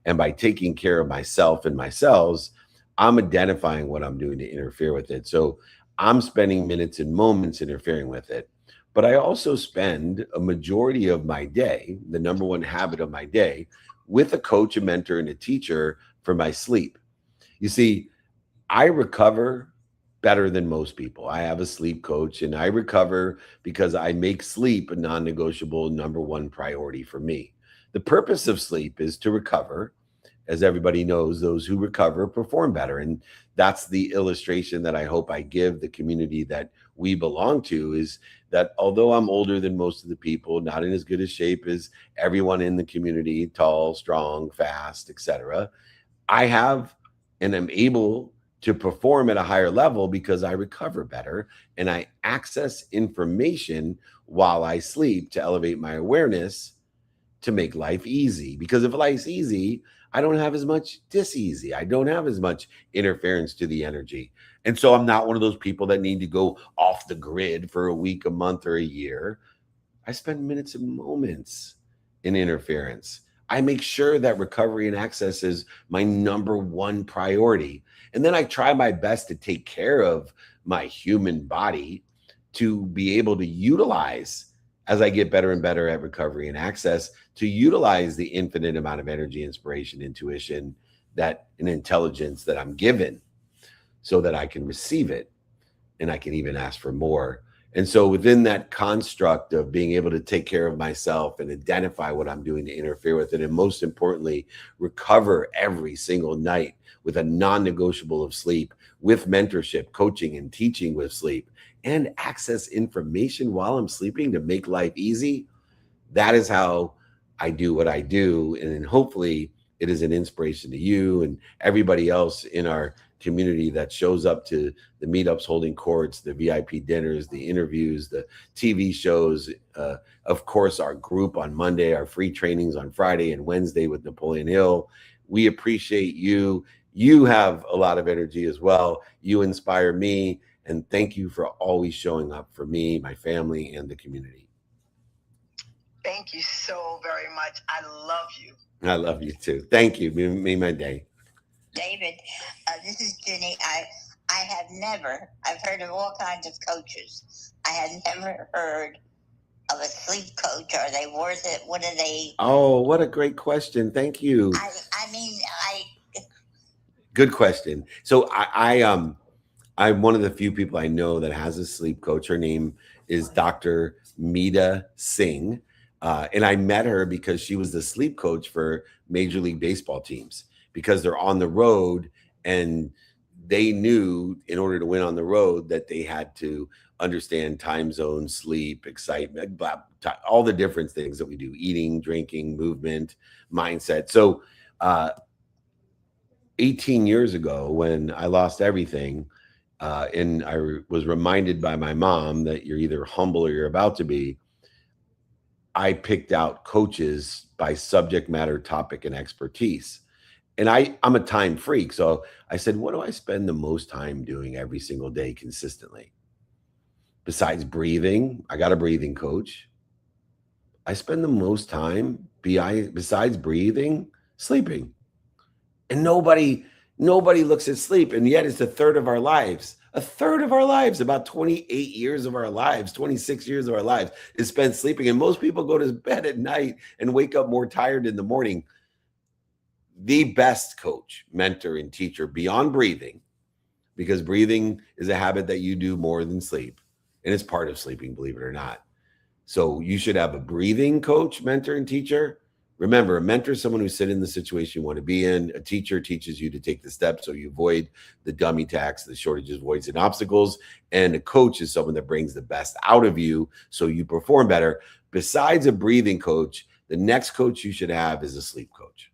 And by taking care of myself and my cells, I'm identifying what I'm doing to interfere with it. So I'm spending minutes and moments interfering with it. But I also spend a majority of my day, the number one habit of my day, with a coach, a mentor, and a teacher for my sleep. You see, I recover better than most people. I have a sleep coach, and I recover because I make sleep a non-negotiable number one priority for me. The purpose of sleep is to recover. As everybody knows, those who recover perform better. And that's the illustration that I hope I give the community that we belong to, is that although I'm older than most of the people, not in as good a shape as everyone in the community, tall, strong, fast, etc., I have and am able to perform at a higher level because I recover better and I access information while I sleep to elevate my awareness to make life easy. Because if life's easy, I don't have as much dis-easy. I don't have as much interference to the energy. And so I'm not one of those people that need to go off the grid for a week, a month, or a year. I spend minutes and moments in interference. I make sure that recovery and access is my number one priority. And then I try my best to take care of my human body to be able to utilize, as I get better and better at recovery and access, to utilize the infinite amount of energy, inspiration, intuition, that and intelligence that I'm given, so that I can receive it and I can even ask for more. And so within that construct of being able to take care of myself and identify what I'm doing to interfere with it, and most importantly, recover every single night with a non-negotiable of sleep, with mentorship, coaching, and teaching with sleep, and access information while I'm sleeping to make life easy, that is how I do what I do. And then hopefully it is an inspiration to you and everybody else in our community that shows up to the meetups, holding courts, the VIP dinners, the interviews, the TV shows, of course, our group on Monday, our free trainings on Friday and Wednesday with Napoleon Hill. We appreciate you. You have a lot of energy as well. You inspire me. And thank you for always showing up for me, my family, and the community. Thank you so very much. I love you. I love you too. Thank you. Made my day. David, this is Jenny. I've heard of all kinds of coaches. I had never heard of a sleep coach. Are they worth it? What are they? Oh, what a great question. Thank you. Good question. So I'm one of the few people I know that has a sleep coach. Her name is Dr. Meeta Singh. And I met her because she was the sleep coach for Major League Baseball teams, because they're on the road and they knew in order to win on the road that they had to understand time zone, sleep, excitement, all the different things that we do: eating, drinking, movement, mindset. So 18 years ago, when I lost everything, and I was reminded by my mom that you're either humble or you're about to be, I picked out coaches by subject matter, topic, and expertise. And I'm a time freak. So I said, what do I spend the most time doing every single day consistently? Besides breathing, I got a breathing coach. I spend the most time besides breathing, sleeping. And nobody looks at sleep. And yet it's a third of our lives. A third of our lives, about 28 years of our lives, 26 years of our lives is spent sleeping. And most people go to bed at night and wake up more tired in the morning. The best coach, mentor, and teacher beyond breathing, because breathing is a habit that you do more than sleep. And it's part of sleeping, believe it or not. So you should have a breathing coach, mentor, and teacher. Remember, a mentor is someone who's in the situation you want to be in. A teacher teaches you to take the steps so you avoid the dummy tax, the shortages, voids, and obstacles. And a coach is someone that brings the best out of you so you perform better. Besides a breathing coach, the next coach you should have is a sleep coach.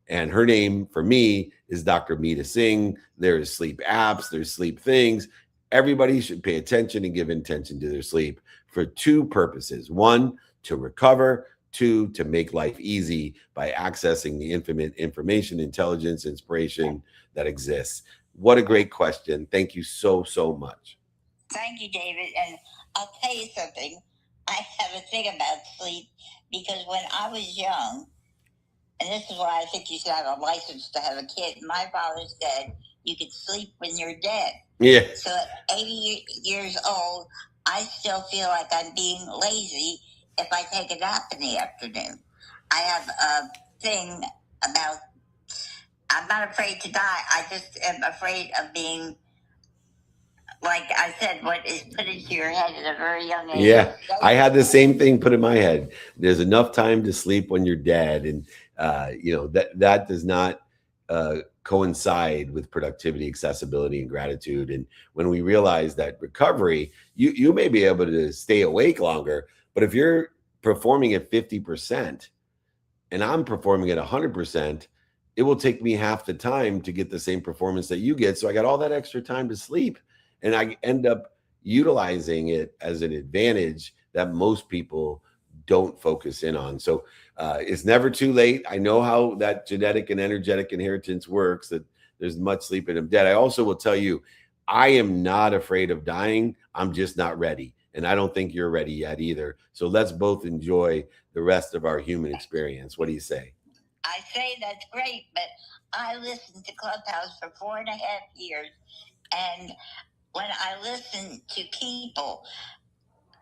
And her name for me is Dr. Meeta Singh. There's sleep apps, there's sleep things. Everybody should pay attention and give attention to their sleep for two purposes. One, to recover. Two, to make life easy by accessing the infinite information, intelligence, inspiration that exists. What a great question. Thank you so, so much. Thank you, David. And I'll tell you something. I have a thing about sleep because when I was young, and this is why I think you should have a license to have a kid. My father said you could sleep when you're dead. Yeah. So at 80 years old, I still feel like I'm being lazy if I take a nap in the afternoon. I have a thing about, I'm not afraid to die. I just am afraid of being, like I said, what is put into your head at a very young age. Yeah, I had the same thing put in my head. There's enough time to sleep when you're dead, and that does not coincide with productivity, accessibility, and gratitude. And when we realize that recovery, you may be able to stay awake longer, but if you're performing at 50% and I'm performing at 100%, it will take me half the time to get the same performance that you get. So I got all that extra time to sleep, and I end up utilizing it as an advantage that most people don't focus in on. So it's never too late. I know how that genetic and energetic inheritance works, that there's much sleep and I'm dead. I also will tell you, I am not afraid of dying. I'm just not ready. And I don't think you're ready yet either. So let's both enjoy the rest of our human experience. What do you say? I say that's great, but I listened to Clubhouse for 4.5 years. And when I listen to people,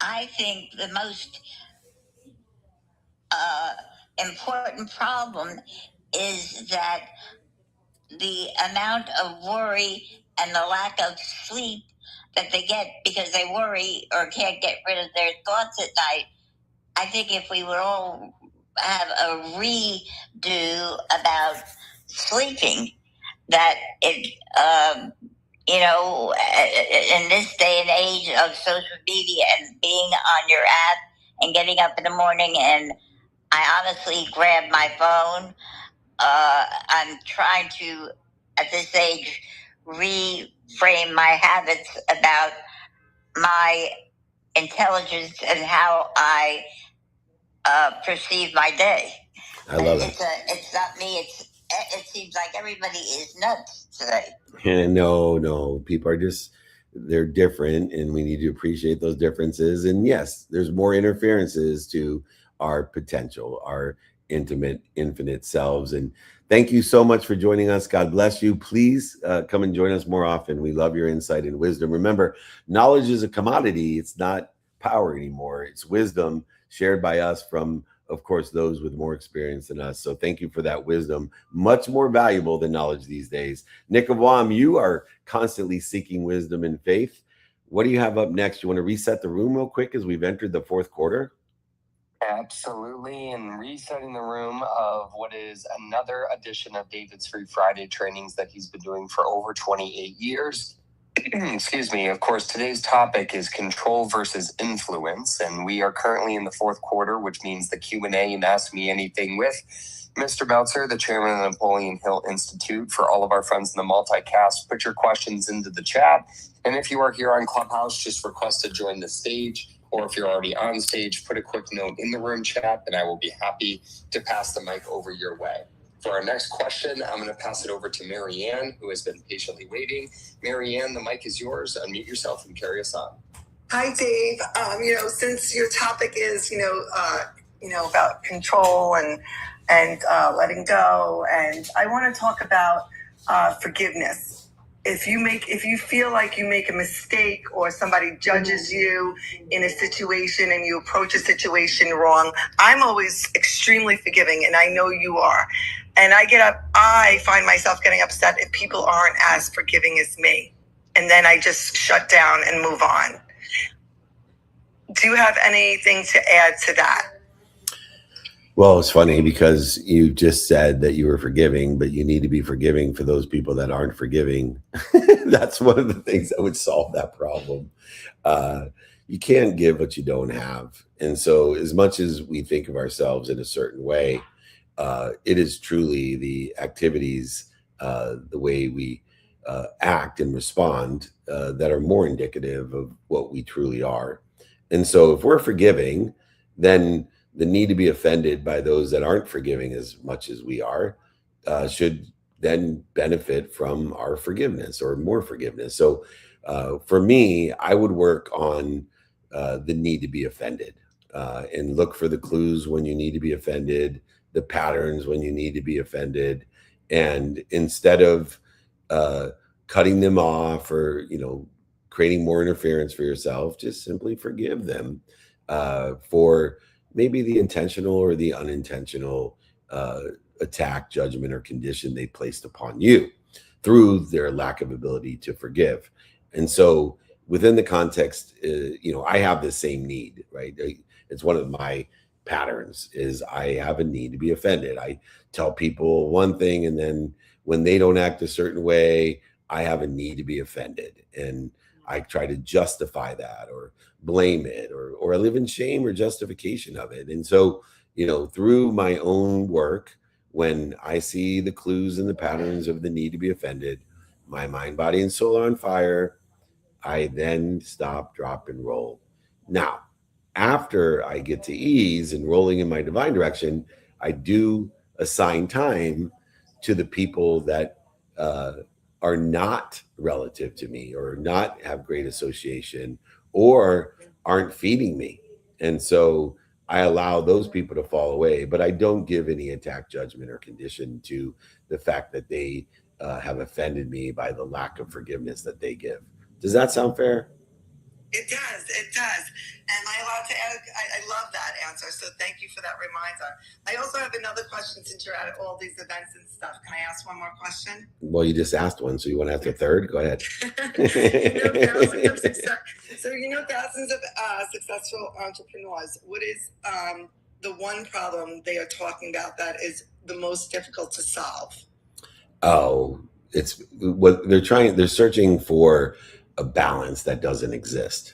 I think the most important problem is that the amount of worry and the lack of sleep that they get because they worry or can't get rid of their thoughts at night. I think if we would all have a redo about sleeping, that it, in this day and age of social media and being on your app and getting up in the morning, and I honestly grab my phone. I'm trying to, at this age, reframe my habits about my intelligence and how I perceive my day. I love it. It's not me. It seems like everybody is nuts today. And no, people are they're different, and we need to appreciate those differences. And yes, there's more interferences to our potential, our infinite selves. And thank you so much for joining us. God bless you. Please come and join us more often. We love your insight and wisdom. Remember, knowledge is a commodity. It's not power anymore. It's wisdom shared by us from, of course, those with more experience than us. So thank you for that wisdom. Much more valuable than knowledge these days. Nick of WOM, you are constantly seeking wisdom and faith. What do you have up next? You want to reset the room real quick as we've entered the fourth quarter? Absolutely. And resetting the room of what is another edition of David's Free Friday trainings that he's been doing for over 28 years. Excuse me. Of course, today's topic is control versus influence. And we are currently in the fourth quarter, which means the Q&A and Ask Me Anything with Mr. Meltzer, the chairman of the Napoleon Hill Institute. For all of our friends in the multicast, put your questions into the chat. And if you are here on Clubhouse, just request to join the stage. Or if you're already on stage, put a quick note in the room chat, and I will be happy to pass the mic over your way. For our next question, I'm going to pass it over to Marianne, who has been patiently waiting. Marianne, the mic is yours. Unmute yourself and carry us on. Hi, Dave. Since your topic is, about control and letting go, and I want to talk about forgiveness. If you feel like you make a mistake or somebody judges you in a situation and you approach a situation wrong, I'm always extremely forgiving, and I know you are. And I find myself getting upset if people aren't as forgiving as me. And then I just shut down and move on. Do you have anything to add to that? Well, it's funny because you just said that you were forgiving, but you need to be forgiving for those people that aren't forgiving. That's one of the things that would solve that problem. You can't give what you don't have. And so as much as we think of ourselves in a certain way, it is truly the activities, the way we act and respond that are more indicative of what we truly are. And so if we're forgiving, then the need to be offended by those that aren't forgiving as much as we are should then benefit from our forgiveness or more forgiveness. So for me, I would work on the need to be offended and look for the clues when you need to be offended, the patterns when you need to be offended. And instead of cutting them off or, creating more interference for yourself, just simply forgive them for maybe the intentional or the unintentional attack, judgment, or condition they placed upon you through their lack of ability to forgive. And so within the context, I have the same need, right? It's one of my patterns is I have a need to be offended. I tell people one thing, and then when they don't act a certain way, I have a need to be offended. And I try to justify that or blame it, or I live in shame or justification of it. And so, through my own work, when I see the clues and the patterns of the need to be offended, my mind, body, and soul are on fire, I then stop, drop, and roll. Now, after I get to ease and rolling in my divine direction, I do assign time to the people that are not relative to me or not have great association or aren't feeding me. And so I allow those people to fall away, but I don't give any attack, judgment, or condition to the fact that they have offended me by the lack of forgiveness that they give. Does that sound fair? It does. Am I allowed to add? I love that answer. So thank you for that reminder. I also have another question since you're at all these events and stuff. Can I ask one more question? Well, you just asked one, so you want to ask a third? Go ahead. Thousands of successful entrepreneurs. What is the one problem they are talking about that is the most difficult to solve? Oh, it's what they're searching for a balance that doesn't exist,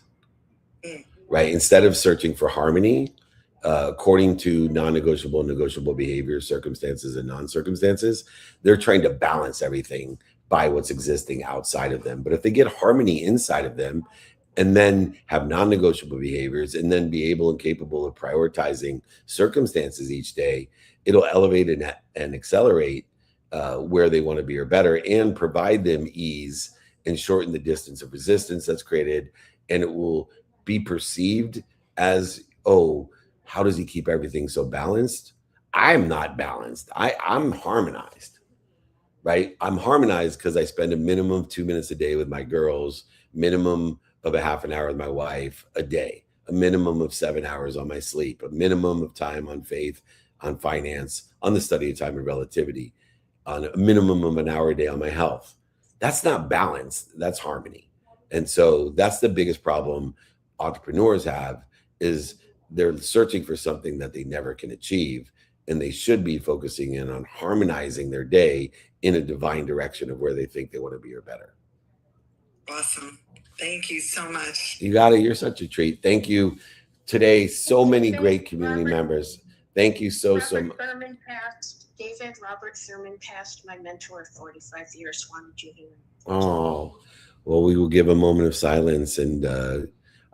right? Instead of searching for harmony, according to non-negotiable and negotiable behaviors, circumstances, and non-circumstances, they're trying to balance everything by what's existing outside of them. But if they get harmony inside of them and then have non-negotiable behaviors and then be able and capable of prioritizing circumstances each day, it'll elevate and accelerate where they want to be or better, and provide them ease and shorten the distance of resistance that's created. And it will be perceived as, oh, how does he keep everything so balanced? I'm not balanced. I'm harmonized, right? I'm harmonized because I spend a minimum of 2 minutes a day with my girls, minimum of a half an hour with my wife a day, a minimum of 7 hours on my sleep, a minimum of time on faith, on finance, on the study of time and relativity, on a minimum of an hour a day on my health. That's not balance, that's harmony. And so that's the biggest problem entrepreneurs have, is they're searching for something that they never can achieve. And they should be focusing in on harmonizing their day in a divine direction of where they think they want to be or better. Awesome. Thank you so much. You got it. You're such a treat. Thank you. Today, so many great community members. Thank you so much. Robert Thurman passed, my mentor, 45 years, wanted you here. Oh, well, we will give a moment of silence, and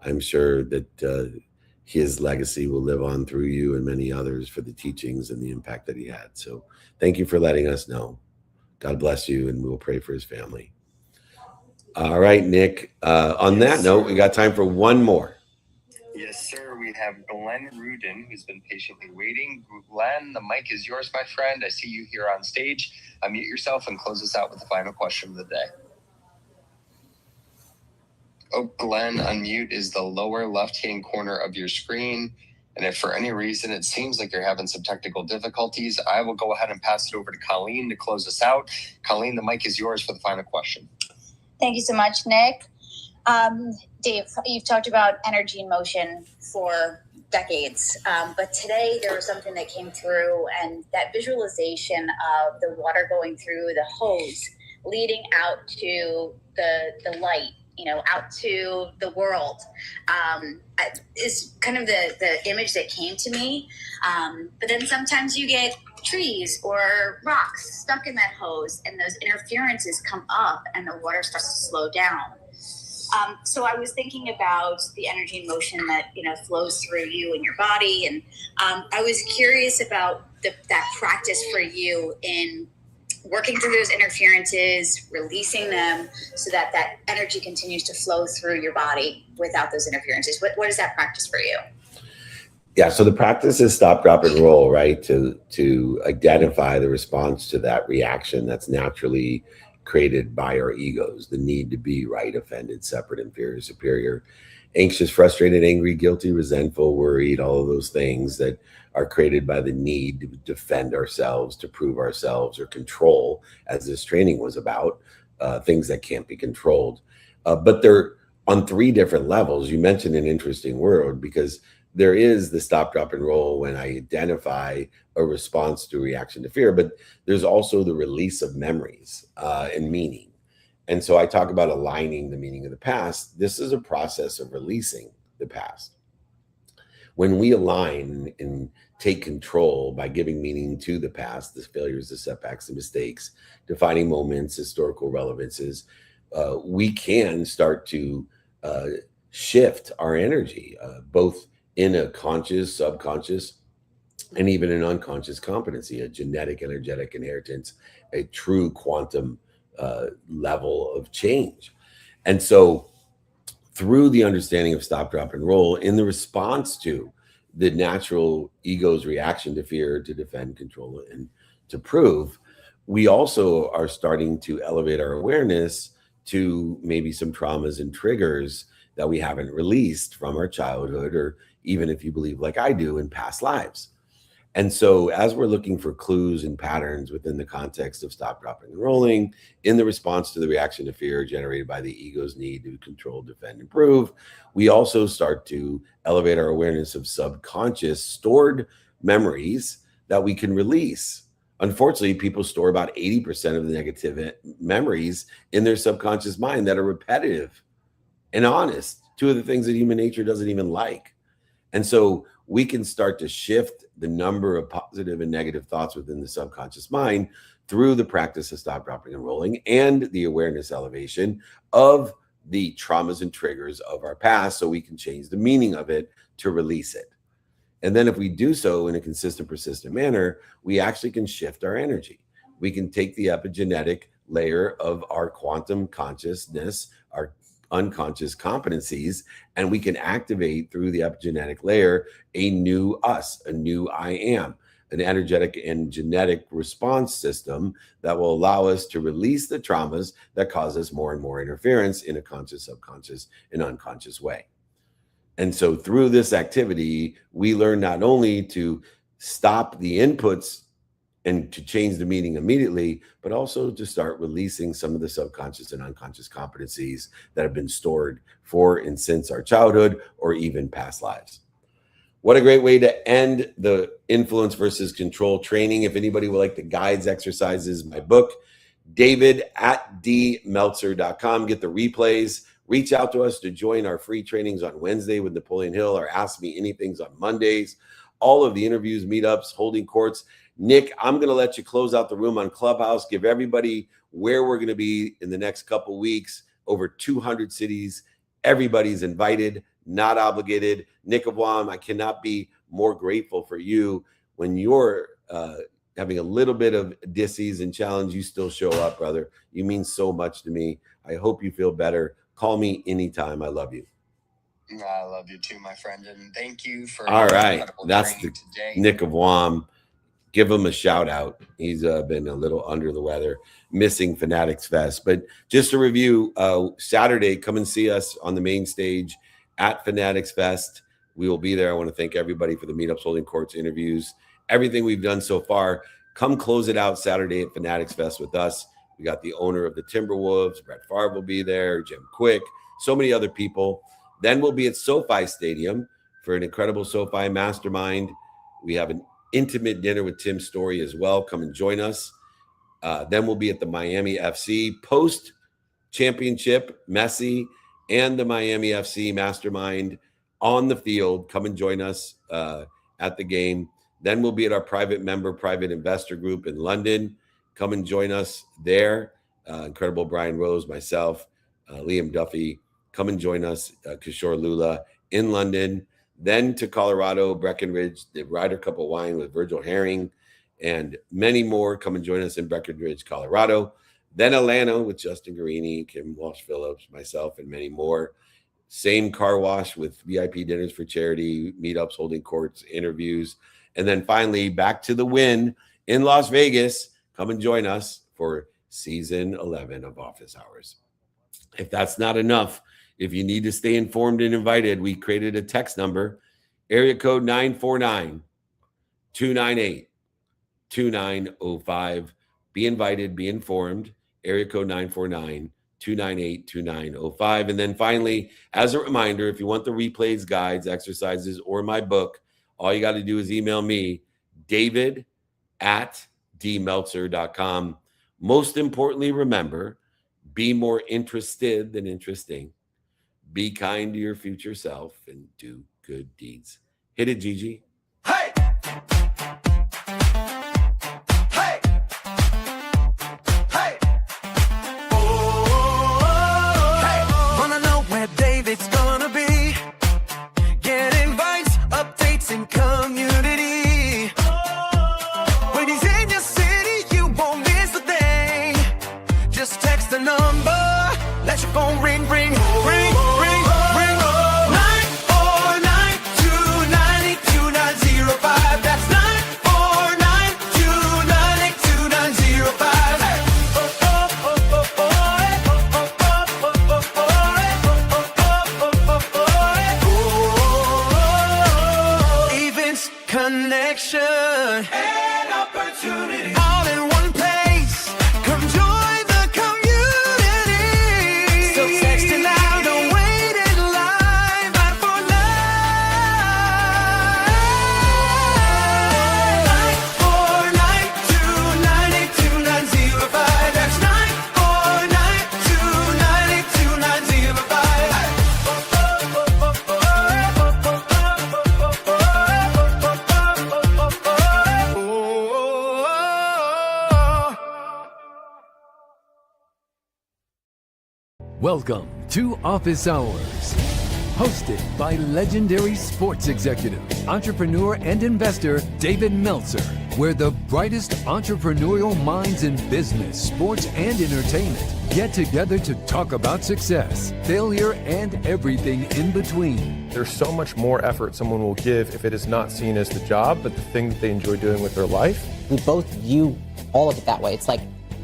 I'm sure that his legacy will live on through you and many others for the teachings and the impact that he had. So thank you for letting us know. God bless you, and we'll pray for his family. All right, Nick. On that note, we got time for one more. Yes, sir. We have Glenn Rudin, who's been patiently waiting. Glenn, the mic is yours, my friend. I see you here on stage. Unmute yourself and close us out with the final question of the day. Oh, Glenn, unmute is the lower left-hand corner of your screen. And if for any reason it seems like you're having some technical difficulties, I will go ahead and pass it over to Colleen to close us out. Colleen, the mic is yours for the final question. Thank you so much, Nick. Dave, you've talked about energy and motion for decades, but today there was something that came through, and that visualization of the water going through the hose leading out to the light, out to the world, is kind of the image that came to me. But then sometimes you get trees or rocks stuck in that hose, and those interferences come up and the water starts to slow down. So I was thinking about the energy and motion that, flows through you and your body. And I was curious about that practice for you in working through those interferences, releasing them so that that energy continues to flow through your body without those interferences. What is that practice for you? Yeah, so the practice is stop, drop, and roll, right? To identify the response to that reaction that's naturally created by our egos, the need to be right, offended, separate, inferior, superior, anxious, frustrated, angry, guilty, resentful, worried, all of those things that are created by the need to defend ourselves, to prove ourselves, or control, as this training was about, things that can't be controlled. But they're on 3 different levels. You mentioned an interesting word, because there is the stop, drop, and roll when I identify a response to reaction to fear, but there's also the release of memories and meaning. And so I talk about aligning the meaning of the past. This is a process of releasing the past. When we align and take control by giving meaning to the past, the failures, the setbacks, the mistakes, defining moments, historical relevances, we can start to shift our energy, both in a conscious, subconscious, and even an unconscious competency, a genetic, energetic inheritance, a true quantum level of change. And so through the understanding of stop, drop, and roll, in the response to the natural ego's reaction to fear, to defend, control, and to prove, we also are starting to elevate our awareness to maybe some traumas and triggers that we haven't released from our childhood, or even, if you believe like I do, in past lives. And so as we're looking for clues and patterns within the context of stop, dropping, and rolling, in the response to the reaction to fear generated by the ego's need to control, defend, and prove, we also start to elevate our awareness of subconscious stored memories that we can release. Unfortunately, people store about 80% of the negative memories in their subconscious mind that are repetitive and honest, 2 of the things that human nature doesn't even like. And so we can start to shift the number of positive and negative thoughts within the subconscious mind through the practice of stop, dropping, and rolling, and the awareness elevation of the traumas and triggers of our past, so we can change the meaning of it to release it. And then if we do so in a consistent, persistent manner, we actually can shift our energy. We can take the epigenetic layer of our quantum consciousness, our unconscious competencies, and we can activate through the epigenetic layer a new us, a new I am, an energetic and genetic response system that will allow us to release the traumas that cause us more and more interference in a conscious, subconscious, and unconscious way. And so through this activity, we learn not only to stop the inputs and to change the meaning immediately, but also to start releasing some of the subconscious and unconscious competencies that have been stored for and since our childhood or even past lives. What a great way to end the influence versus control training. If anybody would like the guides, exercises, my book, david@dmeltzer.com. Get the replays. Reach out to us to join our free trainings on Wednesday with Napoleon Hill, or Ask Me Anythings on Mondays. All of the interviews, meetups, holding courts. Nick, I'm going to let you close out the room on Clubhouse. Give everybody where we're going to be in the next couple weeks. Over 200 cities. Everybody's invited, not obligated. Nick of Wam, I cannot be more grateful for you. When you're having a little bit of disease and challenge, you still show up, brother. You mean so much to me. I hope you feel better. Call me anytime. I love you. I love you too, my friend. And thank you for all right. That's the today. Nick of Wam. Give him a shout out. He's been a little under the weather, missing Fanatics Fest. But just to review, Saturday, come and see us on the main stage at Fanatics Fest. We will be there. I want to thank everybody for the meetups, holding courts, interviews, everything we've done so far. Come close it out Saturday at Fanatics Fest with us. We got the owner of the Timberwolves, Brett Favre will be there, Jim Quick, so many other people. Then we'll be at SoFi Stadium for an incredible SoFi mastermind. We have an intimate dinner with Tim Story as well. Come and join us. Then we'll be at the Miami FC post-championship, Messi and the Miami FC mastermind on the field. Come and join us at the game. Then we'll be at our private member, private investor group in London. Come and join us there. Incredible Brian Rose, myself, Liam Duffy. Come and join us, Kishore Lula in London. Then to Colorado, Breckenridge, the Ryder Cup of Wine with Virgil Herring and many more. Come and join us in Breckenridge, Colorado. Then Atlanta with Justin Guarini, Kim Walsh-Phillips, myself, and many more. Same car wash with VIP dinners for charity, meetups, holding courts, interviews. And then finally, back to the Win in Las Vegas. Come and join us for season 11 of Office Hours. If that's not enough, if you need to stay informed and invited, we created a text number, area code 949-298-2905. Be invited, be informed, area code 949-298-2905. And then finally, as a reminder, if you want the replays, guides, exercises, or my book, all you got to do is email me, david@dmeltzer.com. Most importantly, remember, be more interested than interesting. Be kind to your future self and do good deeds. Hit it, Gigi. Hey! Hey! Hey! Oh, hey! Wanna know where David's gonna be? Get invites, updates, and community. When he's in your city, you won't miss a thing. Just text the number, let your phone ring, ring, ring, ring. Connection and opportunity all in one place. Come join the community. So text it now, don't wait in line. But for 949-298-2905. That's 949-298-2905. Welcome to Office Hours, hosted by legendary sports executive, entrepreneur, and investor David Meltzer, where the brightest entrepreneurial minds in business, sports, and entertainment get together to talk about success, failure, and everything in between. There's so much more effort someone will give if it is not seen as the job, but the thing that they enjoy doing with their life. We both view all of it that way. It's like,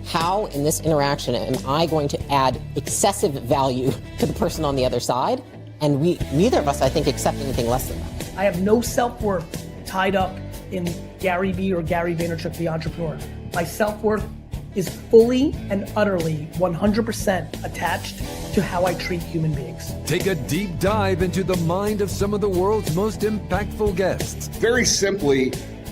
how in this interaction am I going to add excessive value to the person on the other side? And neither of us, I think, accept anything less than that. I have no self-worth tied up in Gary Vee or Gary Vaynerchuk, the entrepreneur. My self-worth is fully and utterly 100% attached to how I treat human beings. Take a deep dive into the mind of some of the world's most impactful guests. Very simply,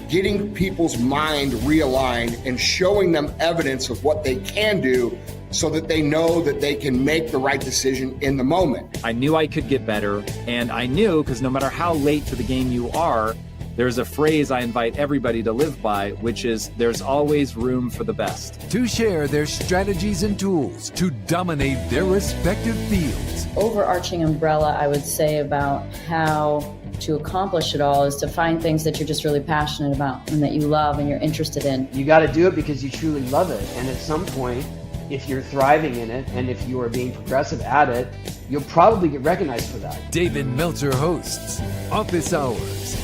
getting people's mind realigned and showing them evidence of what they can do so that they know that they can make the right decision in the moment. I knew I could get better, and I knew, because no matter how late to the game you are, there's a phrase I invite everybody to live by, which is there's always room for the best. To share their strategies and tools to dominate their respective fields. Overarching umbrella, I would say, about how to accomplish it all is to find things that you're just really passionate about and that you love and you're interested in. You got to do it because you truly love it. And at some point, if you're thriving in it and if you are being progressive at it, you'll probably get recognized for that. David Meltzer hosts Office Hours.